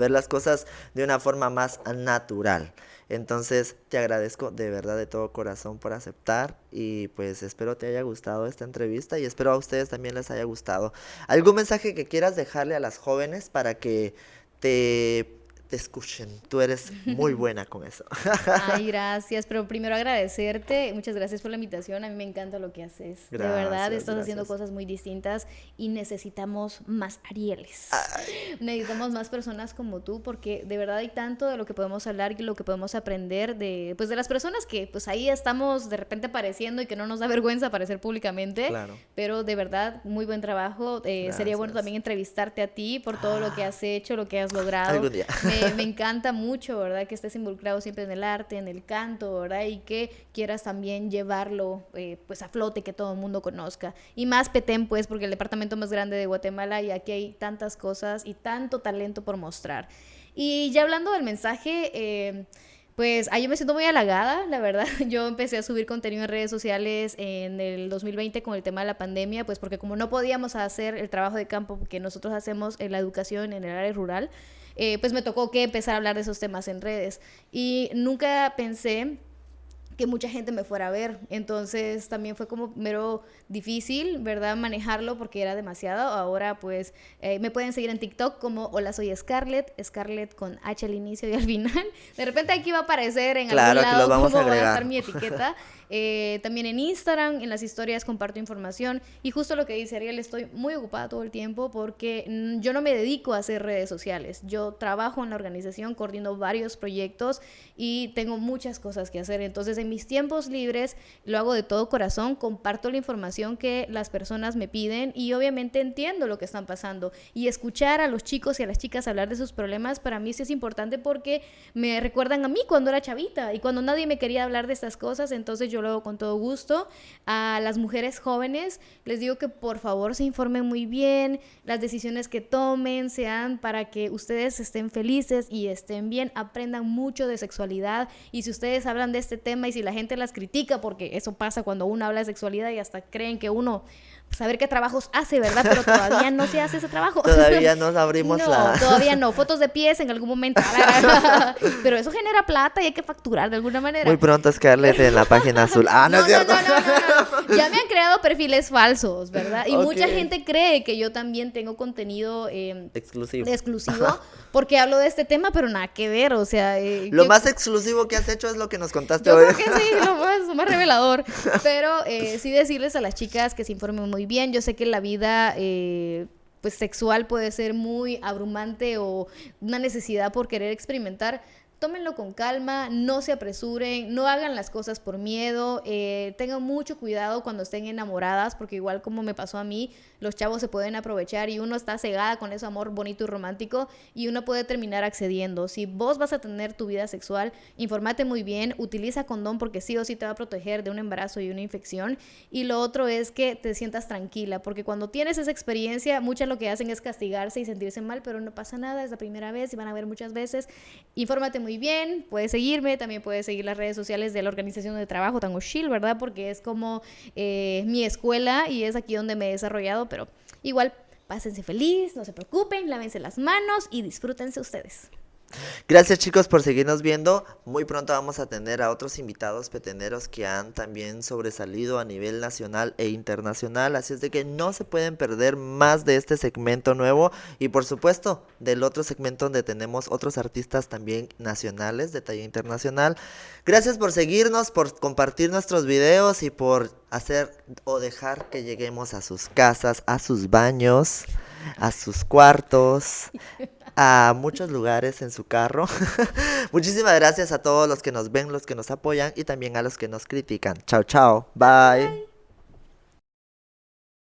ver las cosas de una forma más natural. Entonces te agradezco de verdad de todo corazón por aceptar y pues espero te haya gustado esta entrevista y espero a ustedes también les haya gustado. ¿Algún mensaje que quieras dejarle a las jóvenes para que te, te escuchen? Tú eres muy buena con eso. Ay, gracias, pero primero agradecerte, muchas gracias por la invitación, a mí me encanta lo que haces, de verdad, Gracias, estás haciendo gracias. cosas muy distintas y necesitamos más Arieles, Ay, necesitamos más personas como tú, porque de verdad hay tanto de lo que podemos hablar y lo que podemos aprender de, pues, de las personas que pues ahí estamos de repente apareciendo y que no nos da vergüenza aparecer públicamente, claro, pero de verdad, muy buen trabajo, sería bueno gracias. también entrevistarte a ti por todo lo que has hecho, lo que has logrado. Algún día. Me encanta mucho, ¿verdad? Que estés involucrado siempre en el arte, en el canto, ¿verdad? Y que quieras también llevarlo, pues, a flote, que todo el mundo conozca. Y más Petén, pues, porque el departamento más grande de Guatemala y aquí hay tantas cosas y tanto talento por mostrar. Y ya hablando del mensaje, pues yo me siento muy halagada, la verdad. Yo empecé a subir contenido en redes sociales en el 2020 con el tema de la pandemia, pues porque como no podíamos hacer el trabajo de campo que nosotros hacemos en la educación en el área rural, pues me tocó que empezar a hablar de esos temas en redes. Y nunca pensé que mucha gente me fuera a ver. Entonces también fue como mero difícil, ¿verdad? Manejarlo porque era demasiado. Ahora pues me pueden seguir en TikTok como Hola Soy Scarlett, Scarlett con H al inicio y al final. De repente aquí va a aparecer en Claro, algún aquí los lado vamos a cómo va a estar agregar. mi etiqueta. También en Instagram, en las historias comparto información y justo lo que dice Ariel, estoy muy ocupada todo el tiempo porque yo no me dedico a hacer redes sociales, yo trabajo en la organización, coordino varios proyectos y tengo muchas cosas que hacer, entonces en mis tiempos libres lo hago de todo corazón, comparto la información que las personas me piden y obviamente entiendo lo que están pasando y escuchar a los chicos y a las chicas hablar de sus problemas para mí sí es importante porque me recuerdan a mí cuando era chavita y cuando nadie me quería hablar de estas cosas, entonces yo lo hago con todo gusto. A las mujeres jóvenes les digo que por favor se informen muy bien, las decisiones que tomen sean para que ustedes estén felices y estén bien, aprendan mucho de sexualidad y si ustedes hablan de este tema y si la gente las critica, porque eso pasa cuando uno habla de sexualidad y hasta creen que uno saber qué trabajos hace, ¿verdad? Pero todavía no se hace ese trabajo. Todavía no abrimos No, la... todavía no. Fotos de pies en algún momento. Pero eso genera plata y hay que facturar de alguna manera. Muy pronto Scarlett en la página azul. Ah, no es No, no, cierto. no, no, no, no. Ya me han creado perfiles falsos, ¿verdad? Y Ok. mucha gente cree que yo también tengo contenido Exclusivo. exclusivo porque hablo de este tema, pero nada que ver. O sea, Lo más exclusivo que has hecho es lo que nos contaste yo hoy. creo que sí, lo más revelador. Pero sí decirles a las chicas que se informen muy bien. Yo sé que la vida pues sexual puede ser muy abrumante o una necesidad por querer experimentar. Tómenlo con calma, no se apresuren, no hagan las cosas por miedo, tengan mucho cuidado cuando estén enamoradas, porque igual como me pasó a mí, los chavos se pueden aprovechar y uno está cegada con ese amor bonito y romántico y uno puede terminar accediendo. Si vos vas a tener tu vida sexual, infórmate muy bien, utiliza condón porque sí o sí te va a proteger de un embarazo y una infección. Y lo otro es que te sientas tranquila, porque cuando tienes esa experiencia, muchas lo que hacen es castigarse y sentirse mal, pero no pasa nada, es la primera vez y van a ver muchas veces. Infórmate muy bien, puedes seguirme, también puedes seguir las redes sociales de la organización de trabajo Tango Chill, ¿verdad? Porque es como mi escuela y es aquí donde me he desarrollado, pero igual pásense feliz, no se preocupen, lávense las manos y disfrútense ustedes. Gracias chicos por seguirnos viendo. Muy pronto vamos a tener a otros invitados peteneros que han también sobresalido a nivel nacional e internacional. Así es de que no se pueden perder más de este segmento nuevo. Y por supuesto del otro segmento donde tenemos otros artistas también nacionales de talla internacional. Gracias por seguirnos, por compartir nuestros videos y por hacer o dejar que lleguemos a sus casas, a sus baños, a sus cuartos, a muchos lugares en su carro. Muchísimas gracias a todos los que nos ven, los que nos apoyan y también a los que nos critican. Chao, chao. Bye.